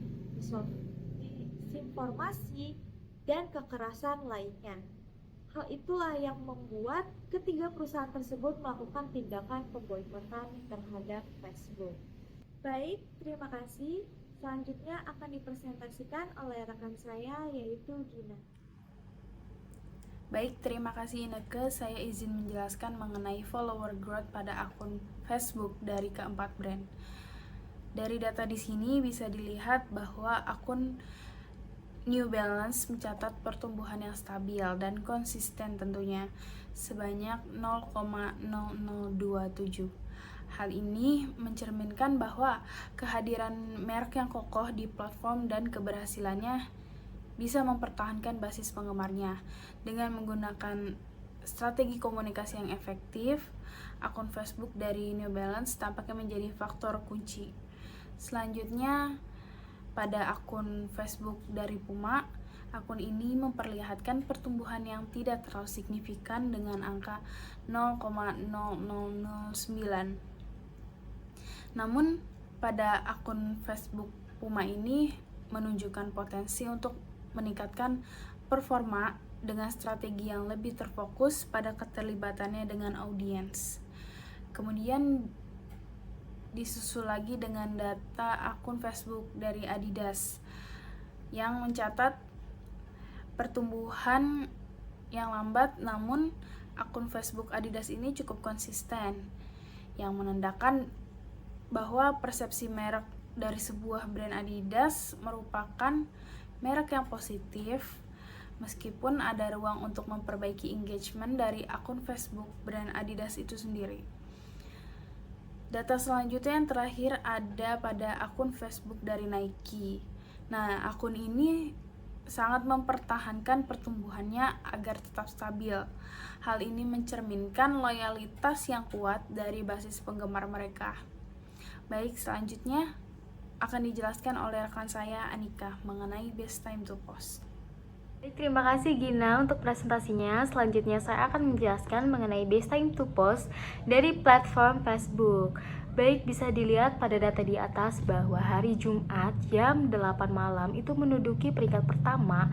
disinformasi, dan kekerasan lainnya. Hal itulah yang membuat ketiga perusahaan tersebut melakukan tindakan pemboikotan terhadap Facebook. Baik, terima kasih. Selanjutnya akan dipresentasikan oleh rekan saya yaitu Gina. Baik, terima kasih Ineke. Saya izin menjelaskan mengenai follower growth pada akun Facebook dari keempat brand. Dari data di sini bisa dilihat bahwa akun New Balance mencatat pertumbuhan yang stabil dan konsisten tentunya sebanyak 0,0027. Hal ini mencerminkan bahwa kehadiran merek yang kokoh di platform dan keberhasilannya bisa mempertahankan basis penggemarnya dengan menggunakan strategi komunikasi yang efektif, akun Facebook dari New Balance tampaknya menjadi faktor kunci. Selanjutnya, pada akun Facebook dari Puma, akun ini memperlihatkan pertumbuhan yang tidak terlalu signifikan dengan angka 0,0009. Namun, pada akun Facebook Puma ini menunjukkan potensi untuk meningkatkan performa dengan strategi yang lebih terfokus pada keterlibatannya dengan audiens. Kemudian disusul lagi dengan data akun Facebook dari Adidas yang mencatat pertumbuhan yang lambat, namun akun Facebook Adidas ini cukup konsisten, yang menandakan bahwa persepsi merek dari sebuah brand Adidas merupakan merek yang positif, meskipun ada ruang untuk memperbaiki engagement dari akun Facebook brand Adidas itu sendiri. Data selanjutnya yang terakhir ada pada akun Facebook dari Nike. Nah, akun ini sangat mempertahankan pertumbuhannya agar tetap stabil. Hal ini mencerminkan loyalitas yang kuat dari basis penggemar mereka. Baik, selanjutnya akan dijelaskan oleh rekan saya Anika mengenai best time to post. Terima kasih Gina untuk presentasinya. Selanjutnya saya akan menjelaskan mengenai best time to post dari platform Facebook. Baik, bisa dilihat pada data di atas bahwa hari Jumat jam 8 malam itu menduduki peringkat pertama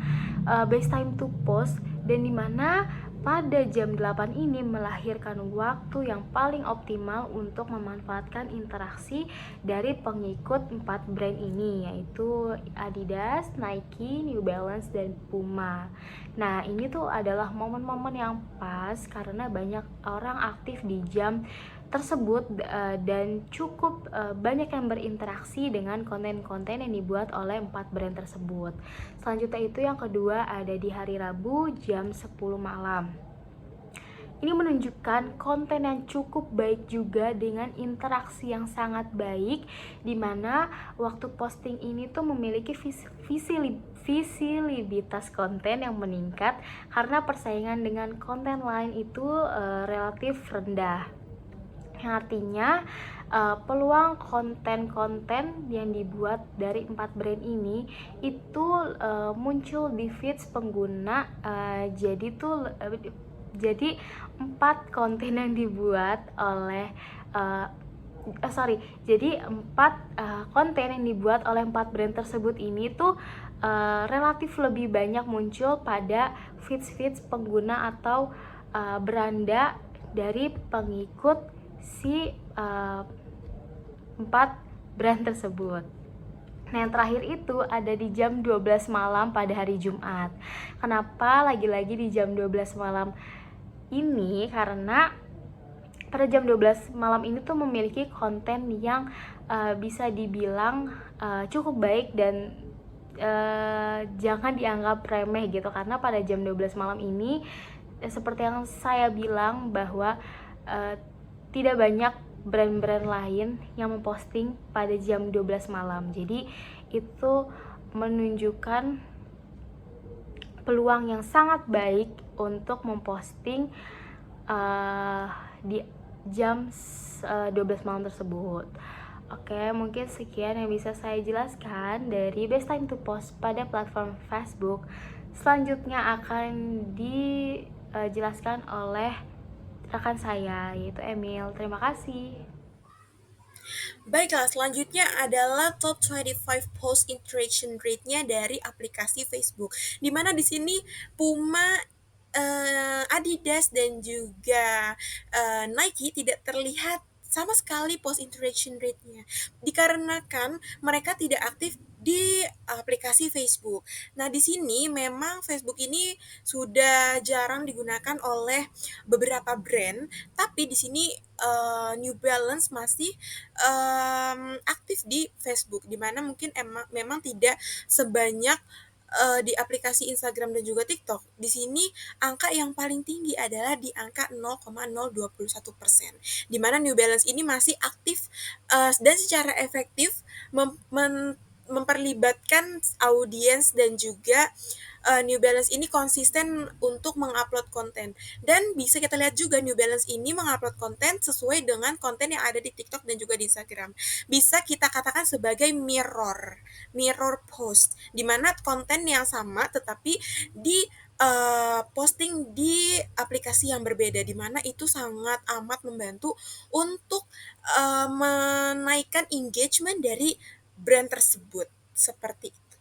best time to post, dan dimana pada jam 8 ini melahirkan waktu yang paling optimal untuk memanfaatkan interaksi dari pengikut 4 brand ini, yaitu Adidas, Nike, New Balance, dan Puma. Nah, ini tuh adalah momen-momen yang pas karena banyak orang aktif di jam tersebut dan cukup banyak yang berinteraksi dengan konten-konten yang dibuat oleh 4 brand tersebut. Selanjutnya itu yang kedua ada di hari Rabu jam 10 malam. Ini menunjukkan konten yang cukup baik juga dengan interaksi yang sangat baik, di mana waktu posting ini tuh memiliki visibilitas konten yang meningkat karena persaingan dengan konten lain itu relatif rendah. Yang artinya peluang konten-konten yang dibuat dari 4 brand ini itu muncul di feeds pengguna. Jadi 4 konten yang dibuat oleh konten yang dibuat oleh 4 brand tersebut ini tuh relatif lebih banyak muncul pada feeds pengguna atau beranda dari pengikut si 4 brand tersebut. Nah, yang terakhir itu ada di jam 12 malam pada hari Jumat. Kenapa lagi-lagi di jam 12 malam ini? Karena pada jam 12 malam ini tuh memiliki konten yang bisa dibilang cukup baik dan jangan dianggap remeh gitu, karena pada jam 12 malam ini seperti yang saya bilang bahwa tidak banyak brand-brand lain yang memposting pada jam 12 malam. Jadi itu menunjukkan peluang yang sangat baik untuk memposting di jam 12 malam tersebut. Oke, mungkin sekian yang bisa saya jelaskan dari best time to post pada platform Facebook. Selanjutnya akan dijelaskan oleh rekan saya, yaitu Emil. Terima kasih. Baiklah, selanjutnya adalah top 25 post interaction rate-nya dari aplikasi Facebook. Dimana di sini Puma, Adidas, dan juga Nike tidak terlihat sama sekali post interaction rate-nya, dikarenakan mereka tidak aktif di aplikasi Facebook. Nah, di sini memang Facebook ini sudah jarang digunakan oleh beberapa brand, tapi di sini New Balance masih aktif di Facebook, dimana mungkin memang tidak sebanyak di aplikasi Instagram dan juga TikTok. Di sini angka yang paling tinggi adalah di angka 0,021%, di mana New Balance ini masih aktif dan secara efektif memperlibatkan audiens dan juga New Balance ini konsisten untuk mengupload konten. Dan bisa kita lihat juga New Balance ini mengupload konten sesuai dengan konten yang ada di TikTok dan juga di Instagram. Bisa kita katakan sebagai mirror post, di mana konten yang sama tetapi di posting di aplikasi yang berbeda, di mana itu sangat amat membantu untuk menaikkan engagement dari brand tersebut. Seperti itu.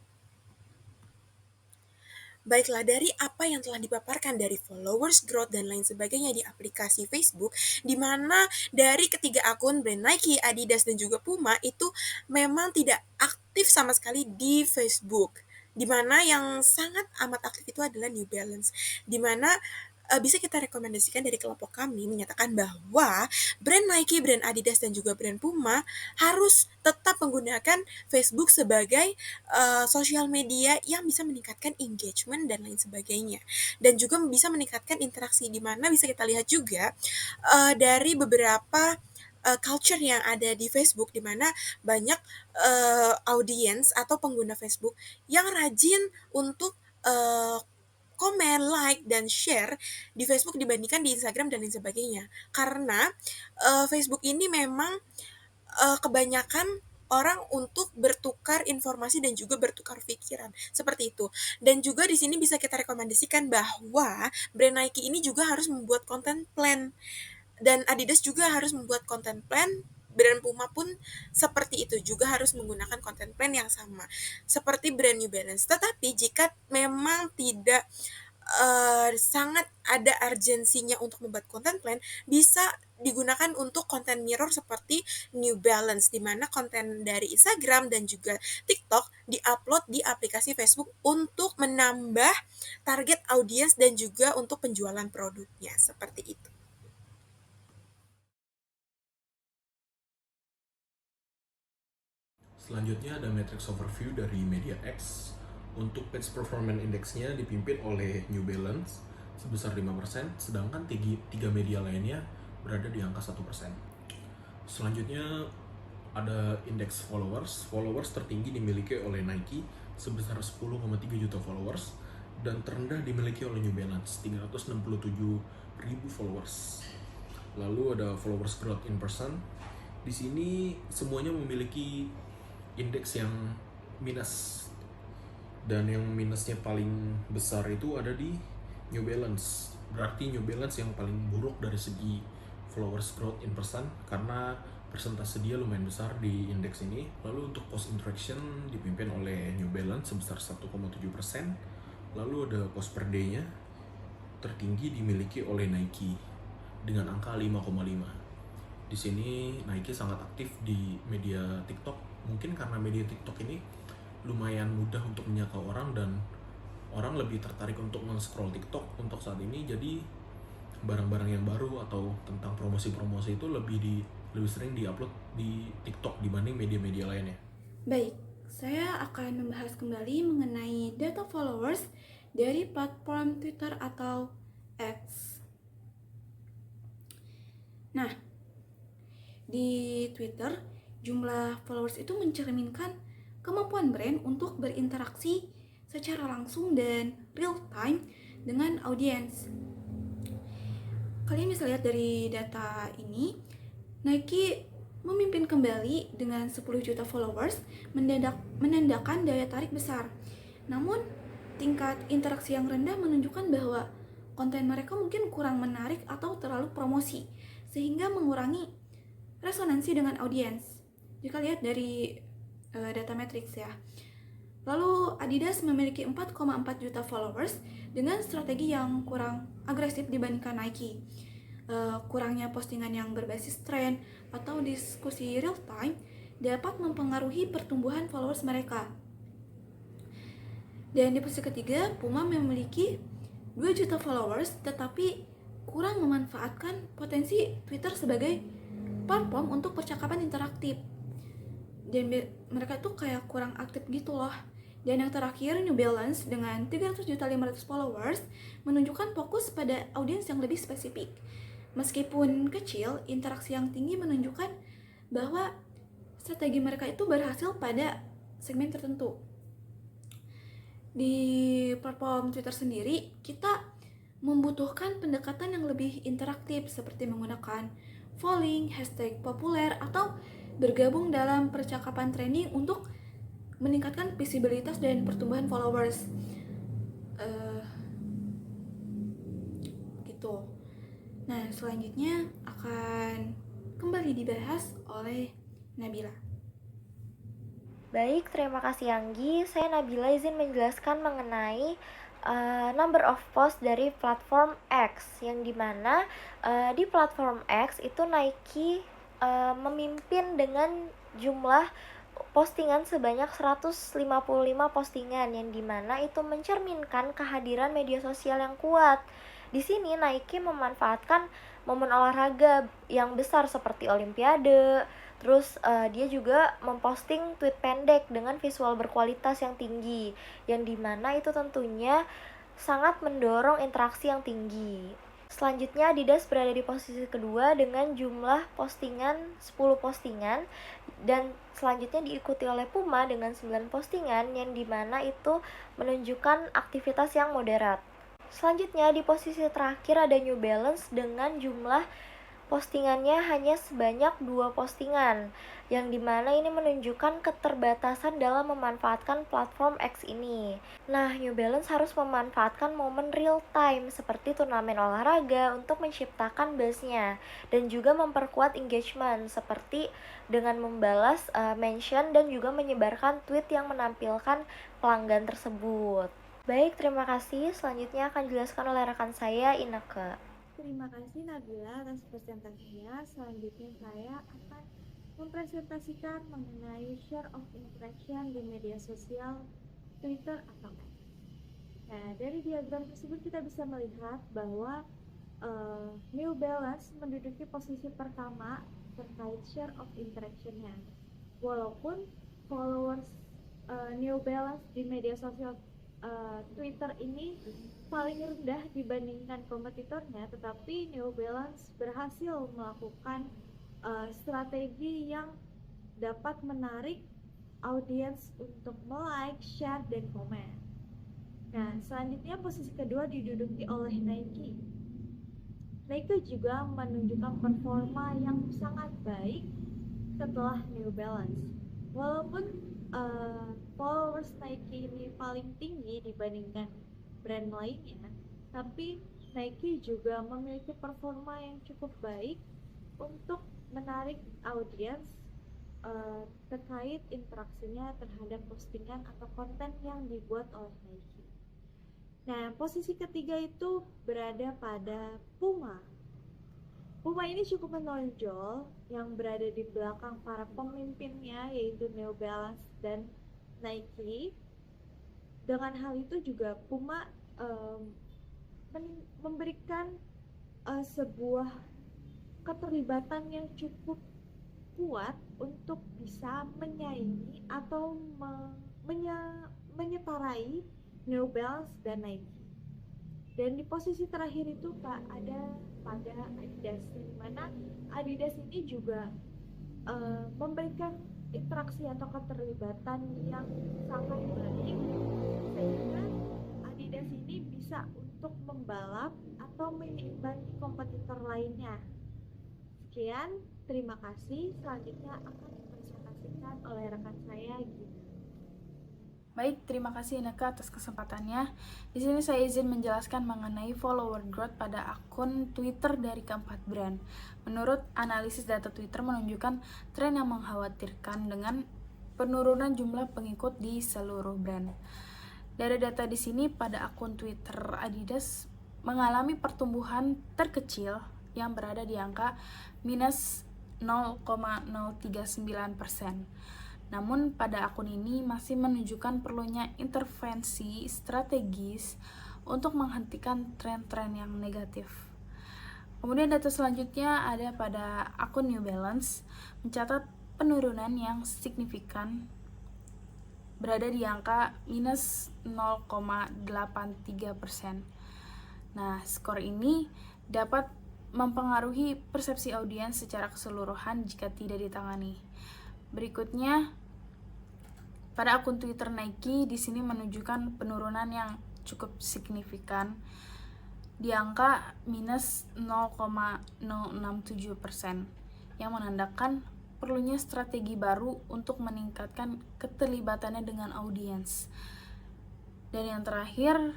Baiklah, dari apa yang telah dipaparkan dari followers growth dan lain sebagainya di aplikasi Facebook, di mana dari ketiga akun brand Nike, Adidas, dan juga Puma itu memang tidak aktif sama sekali di Facebook. Di mana yang sangat amat aktif itu adalah New Balance. Di mana bisa kita rekomendasikan dari kelompok kami menyatakan bahwa brand Nike, brand Adidas, dan juga brand Puma harus tetap menggunakan Facebook sebagai sosial media yang bisa meningkatkan engagement dan lain sebagainya, dan juga bisa meningkatkan interaksi, di mana bisa kita lihat juga dari beberapa culture yang ada di Facebook, di mana banyak audiens atau pengguna Facebook yang rajin untuk komen, like, dan share di Facebook dibandingkan di Instagram dan lain sebagainya. Karena Facebook ini memang kebanyakan orang untuk bertukar informasi dan juga bertukar pikiran, seperti itu. Dan juga di sini bisa kita rekomendasikan bahwa brand Nike ini juga harus membuat content plan, dan Adidas juga harus membuat content plan. Brand Puma pun seperti itu, juga harus menggunakan content plan yang sama seperti brand New Balance. Tetapi jika memang tidak sangat ada urgensinya untuk membuat content plan, bisa digunakan untuk konten mirror seperti New Balance, di mana konten dari Instagram dan juga TikTok diupload di aplikasi Facebook untuk menambah target audiens dan juga untuk penjualan produknya, seperti itu. Selanjutnya ada matrix overview dari Media X. Untuk page performance index-nya dipimpin oleh New Balance sebesar 5%, sedangkan tiga media lainnya berada di angka 1%. Selanjutnya ada indeks followers. Followers tertinggi dimiliki oleh Nike sebesar 10,3 juta followers, dan terendah dimiliki oleh New Balance 367.000 followers. Lalu ada followers growth in person. Di sini semuanya memiliki indeks yang minus, dan yang minusnya paling besar itu ada di New Balance. Berarti New Balance yang paling buruk dari segi followers growth in person, karena persentase dia lumayan besar di indeks ini. Lalu untuk post interaction dipimpin oleh New Balance sebesar 1,7%. Lalu ada post per day-nya tertinggi dimiliki oleh Nike dengan angka 5,5. Di sini Nike sangat aktif di media TikTok, mungkin karena media TikTok ini lumayan mudah untuk menyangkau orang, dan orang lebih tertarik untuk men-scroll TikTok untuk saat ini. Jadi barang-barang yang baru atau tentang promosi-promosi itu lebih sering diupload di TikTok dibanding media-media lainnya. Baik, saya akan membahas kembali mengenai data followers dari platform Twitter atau X. Nah, di Twitter, jumlah followers itu mencerminkan kemampuan brand untuk berinteraksi secara langsung dan real time dengan audiens. Kalian bisa lihat dari data ini, Nike memimpin kembali dengan 10 juta followers, menandakan daya tarik besar. Namun, tingkat interaksi yang rendah menunjukkan bahwa konten mereka mungkin kurang menarik atau terlalu promosi, sehingga mengurangi resonansi dengan audiens. Jika lihat dari data matrix ya. Lalu Adidas memiliki 4,4 juta followers dengan strategi yang kurang agresif dibandingkan Nike. Kurangnya postingan yang berbasis tren atau diskusi real time dapat mempengaruhi pertumbuhan followers mereka. Dan di posisi ketiga, Puma memiliki 2 juta followers tetapi kurang memanfaatkan potensi Twitter sebagai platform untuk percakapan interaktif. Dan mereka tuh kayak kurang aktif gitu loh. Dan yang terakhir, New Balance dengan 300.500 followers menunjukkan fokus pada audiens yang lebih spesifik. Meskipun kecil, interaksi yang tinggi menunjukkan bahwa strategi mereka itu berhasil pada segmen tertentu. Di platform Twitter sendiri, kita membutuhkan pendekatan yang lebih interaktif seperti menggunakan polling, hashtag populer, atau bergabung dalam percakapan trending untuk meningkatkan visibilitas dan pertumbuhan followers. Gitu. Nah, selanjutnya akan kembali dibahas oleh Nabila. Baik, terima kasih Anggi. Saya Nabila izin menjelaskan mengenai number of post dari platform X, yang dimana di platform X itu Nike memimpin dengan jumlah postingan sebanyak 155 postingan, yang dimana itu mencerminkan kehadiran media sosial yang kuat. Di sini Nike memanfaatkan momen olahraga yang besar seperti Olimpiade. Terus dia juga memposting tweet pendek dengan visual berkualitas yang tinggi, yang dimana itu tentunya sangat mendorong interaksi yang tinggi. Selanjutnya Adidas berada di posisi kedua dengan jumlah postingan 10 postingan, dan selanjutnya diikuti oleh Puma dengan 9 postingan, yang dimana itu menunjukkan aktivitas yang moderat. Selanjutnya di posisi terakhir ada New Balance dengan jumlah postingannya hanya sebanyak 2 postingan, yang dimana ini menunjukkan keterbatasan dalam memanfaatkan platform X ini. Nah, New Balance harus memanfaatkan momen real time seperti turnamen olahraga untuk menciptakan buzz-nya, dan juga memperkuat engagement seperti dengan membalas mention dan juga menyebarkan tweet yang menampilkan pelanggan tersebut. Baik, terima kasih. Selanjutnya akan dijelaskan oleh rekan saya, Ineke. Terima kasih Nabila atas presentasinya. Selanjutnya saya akan mempresentasikan mengenai share of interaction di media sosial Twitter atau X. Nah, dari diagram tersebut kita bisa melihat bahwa New Balance menduduki posisi pertama terkait share of interaction-nya. Walaupun followers New Balance di media sosial Twitter ini paling rendah dibandingkan kompetitornya, tetapi New Balance berhasil melakukan strategi yang dapat menarik audiens untuk like, share, dan komen. Nah, selanjutnya posisi kedua diduduki oleh Nike. Nike juga menunjukkan performa yang sangat baik setelah New Balance. Walaupun followers Nike ini paling tinggi dibandingkan brand lainnya, tapi Nike juga memiliki performa yang cukup baik untuk menarik audiens terkait interaksinya terhadap postingan atau konten yang dibuat oleh Nike. Nah, posisi ketiga itu berada pada Puma. Puma ini cukup menonjol, yang berada di belakang para pemimpinnya yaitu New Balance dan Nike. Dengan hal itu juga Puma memberikan sebuah keterlibatan yang cukup kuat untuk bisa menyaingi atau menyetarai New Balance dan Nike. Dan di posisi terakhir itu ada pada Adidas, di mana Adidas ini juga memberikan interaksi atau keterlibatan yang sangat baik, sehingga Adidas ini bisa untuk membalap atau menyeimbangi kompetitor lainnya. Sekian, terima kasih. Selanjutnya akan dipresentasikan oleh rekan saya, Gina. Baik, terima kasih Ineke atas kesempatannya. Di sini saya izin menjelaskan mengenai follower growth pada akun Twitter dari keempat brand. Menurut analisis data Twitter menunjukkan tren yang mengkhawatirkan dengan penurunan jumlah pengikut di seluruh brand. Dari data di sini, pada akun Twitter Adidas mengalami pertumbuhan terkecil yang berada di angka minus 0,039%. Namun pada akun ini masih menunjukkan perlunya intervensi strategis untuk menghentikan tren-tren yang negatif. Kemudian data selanjutnya ada pada akun New Balance, mencatat penurunan yang signifikan berada di angka minus 0,83%. Nah, skor ini dapat mempengaruhi persepsi audiens secara keseluruhan jika tidak ditangani. Berikutnya Pada akun Twitter Nike di sini menunjukkan penurunan yang cukup signifikan di angka minus 0,067%, yang menandakan perlunya strategi baru untuk meningkatkan keterlibatannya dengan audiens. Dan yang terakhir,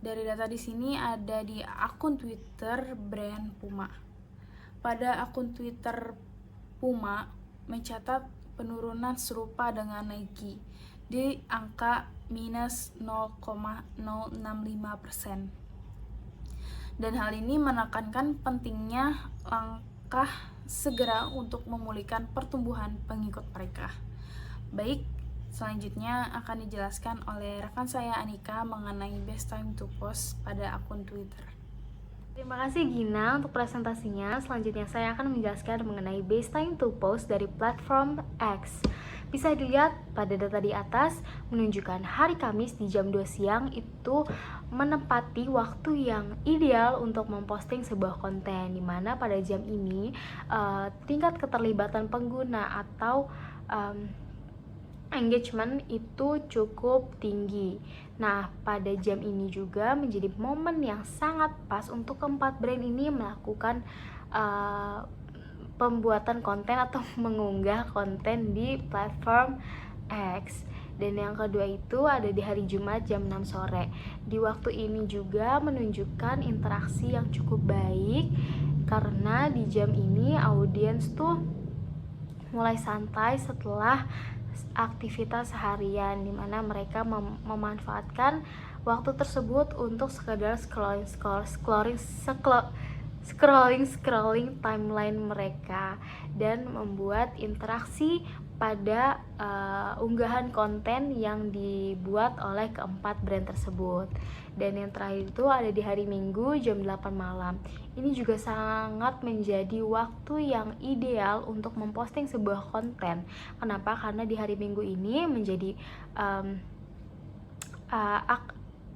dari data di sini ada di akun Twitter brand Puma. Pada akun Twitter Puma mencatat penurunan serupa dengan Nike di angka minus 0,065%. Dan hal ini menekankan pentingnya langkah segera untuk memulihkan pertumbuhan pengikut mereka. Baik, selanjutnya akan dijelaskan oleh rekan saya Anika mengenai best time to post pada akun Twitter. Terima kasih Gina untuk presentasinya. Selanjutnya saya akan menjelaskan mengenai best time to post dari platform X. Bisa dilihat pada data di atas menunjukkan hari Kamis di jam 2 siang itu menempati waktu yang ideal untuk memposting sebuah konten, dimana pada jam ini tingkat keterlibatan pengguna atau engagement itu cukup tinggi. Nah, pada jam ini juga menjadi momen yang sangat pas untuk keempat brand ini melakukan pembuatan konten atau mengunggah konten di platform X. Dan yang kedua itu ada di hari Jumat jam 6 sore. Di waktu ini juga menunjukkan interaksi yang cukup baik, karena di jam ini audiens tuh mulai santai setelah aktivitas harian, dimana mereka memanfaatkan waktu tersebut untuk sekedar scrolling timeline mereka dan membuat interaksi pada unggahan konten yang dibuat oleh keempat brand tersebut. Dan yang terakhir itu ada di hari Minggu jam 8 malam. Ini juga sangat menjadi waktu yang ideal untuk memposting sebuah konten. Kenapa? Karena di hari Minggu ini menjadi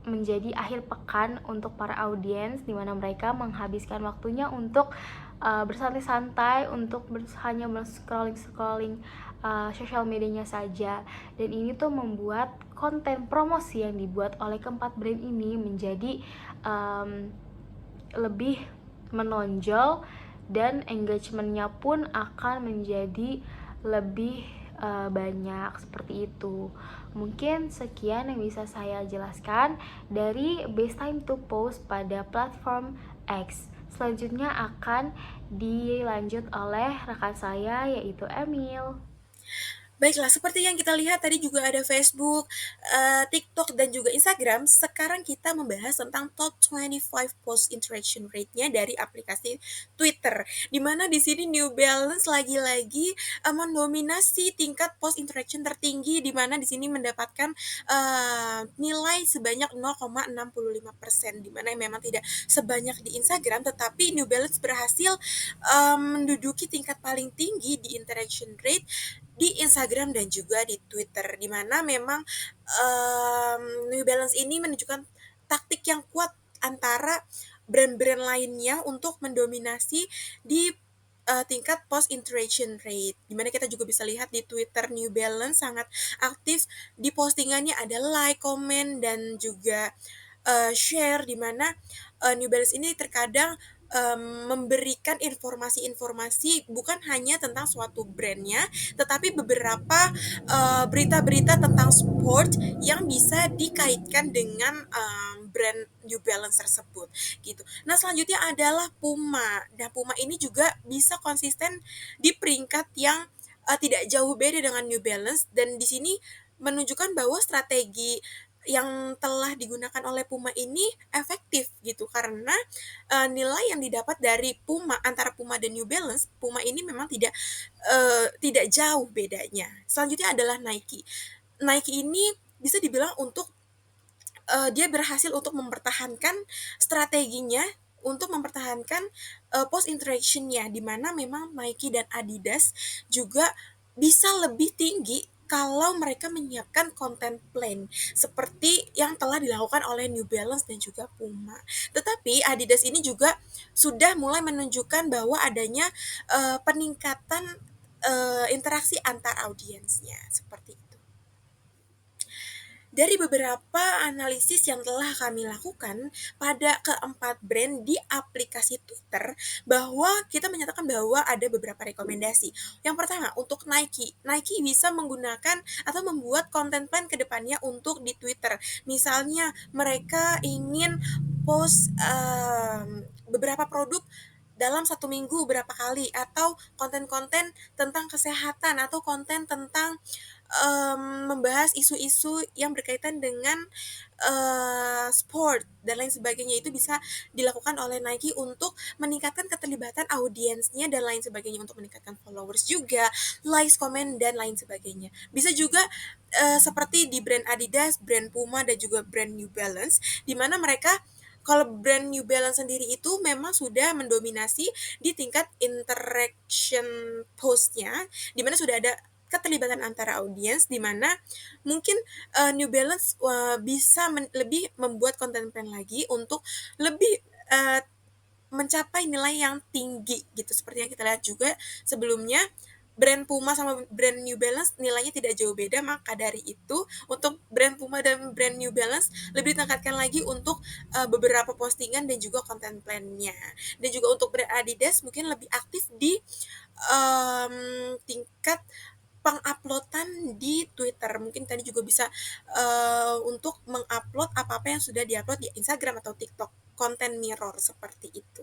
menjadi akhir pekan untuk para audiens, di mana mereka menghabiskan waktunya untuk bersantai-santai, untuk hanya scrolling sosial medianya saja. Dan ini tuh membuat konten promosi yang dibuat oleh keempat brand ini menjadi lebih menonjol, dan engagementnya pun akan menjadi lebih banyak, seperti itu. Mungkin sekian yang bisa saya jelaskan dari best time to post pada platform X. Selanjutnya akan dilanjut oleh rekan saya, yaitu Emil. Baiklah, seperti yang kita lihat tadi juga ada Facebook, TikTok, dan juga Instagram. Sekarang kita membahas tentang top 25 post interaction rate-nya dari aplikasi Twitter. Dimana di sini New Balance lagi-lagi mendominasi tingkat post interaction tertinggi, dimana di sini mendapatkan nilai sebanyak 0,65%, dimana memang tidak sebanyak di Instagram, tetapi New Balance berhasil menduduki tingkat paling tinggi di interaction rate di Instagram dan juga di Twitter, di mana memang New Balance ini menunjukkan taktik yang kuat antara brand-brand lainnya untuk mendominasi di tingkat post interaction rate, dimana kita juga bisa lihat di Twitter New Balance sangat aktif di postingannya, ada like, komen, dan juga share, dimana New Balance ini terkadang memberikan informasi-informasi bukan hanya tentang suatu brandnya, tetapi beberapa berita-berita tentang sport yang bisa dikaitkan dengan brand New Balance tersebut gitu. Nah, selanjutnya adalah Puma. Nah, Puma ini juga bisa konsisten di peringkat yang tidak jauh beda dengan New Balance, dan di sini menunjukkan bahwa strategi yang telah digunakan oleh Puma ini efektif gitu, karena nilai yang didapat dari Puma, antara Puma dan New Balance, Puma ini memang tidak jauh bedanya. Selanjutnya adalah Nike. Nike ini bisa dibilang untuk dia berhasil untuk mempertahankan strateginya, untuk mempertahankan post interaction-nya, di mana memang Nike dan Adidas juga bisa lebih tinggi kalau mereka menyiapkan konten plan seperti yang telah dilakukan oleh New Balance dan juga Puma. Tetapi Adidas ini juga sudah mulai menunjukkan bahwa adanya peningkatan interaksi antar audiensnya, seperti itu. Dari beberapa analisis yang telah kami lakukan pada keempat brand di aplikasi Twitter, bahwa kita menyatakan bahwa ada beberapa rekomendasi. Yang pertama, untuk Nike. Nike bisa menggunakan atau membuat konten plan ke depannya untuk di Twitter. Misalnya, mereka ingin post beberapa produk dalam satu minggu berapa kali, atau konten-konten tentang kesehatan, atau konten tentang membahas isu-isu yang berkaitan dengan sport dan lain sebagainya. Itu bisa dilakukan oleh Nike untuk meningkatkan keterlibatan audiensnya dan lain sebagainya, untuk meningkatkan followers juga, likes, komen, dan lain sebagainya. Bisa juga seperti di brand Adidas, brand Puma, dan juga brand New Balance, di mana mereka, kalau brand New Balance sendiri itu memang sudah mendominasi di tingkat interaction postnya, di mana sudah ada keterlibatan antara audiens, di mana mungkin New Balance bisa lebih membuat konten plan lagi untuk lebih mencapai nilai yang tinggi gitu. Seperti yang kita lihat juga sebelumnya, brand Puma sama brand New Balance nilainya tidak jauh beda, maka dari itu untuk brand Puma dan brand New Balance lebih ditingkatkan lagi untuk beberapa postingan dan juga konten plan-nya. Dan juga untuk brand Adidas mungkin lebih aktif di tingkat penguploadan di Twitter. Mungkin tadi juga bisa untuk mengupload apa-apa yang sudah diupload di Instagram atau TikTok, konten mirror seperti itu.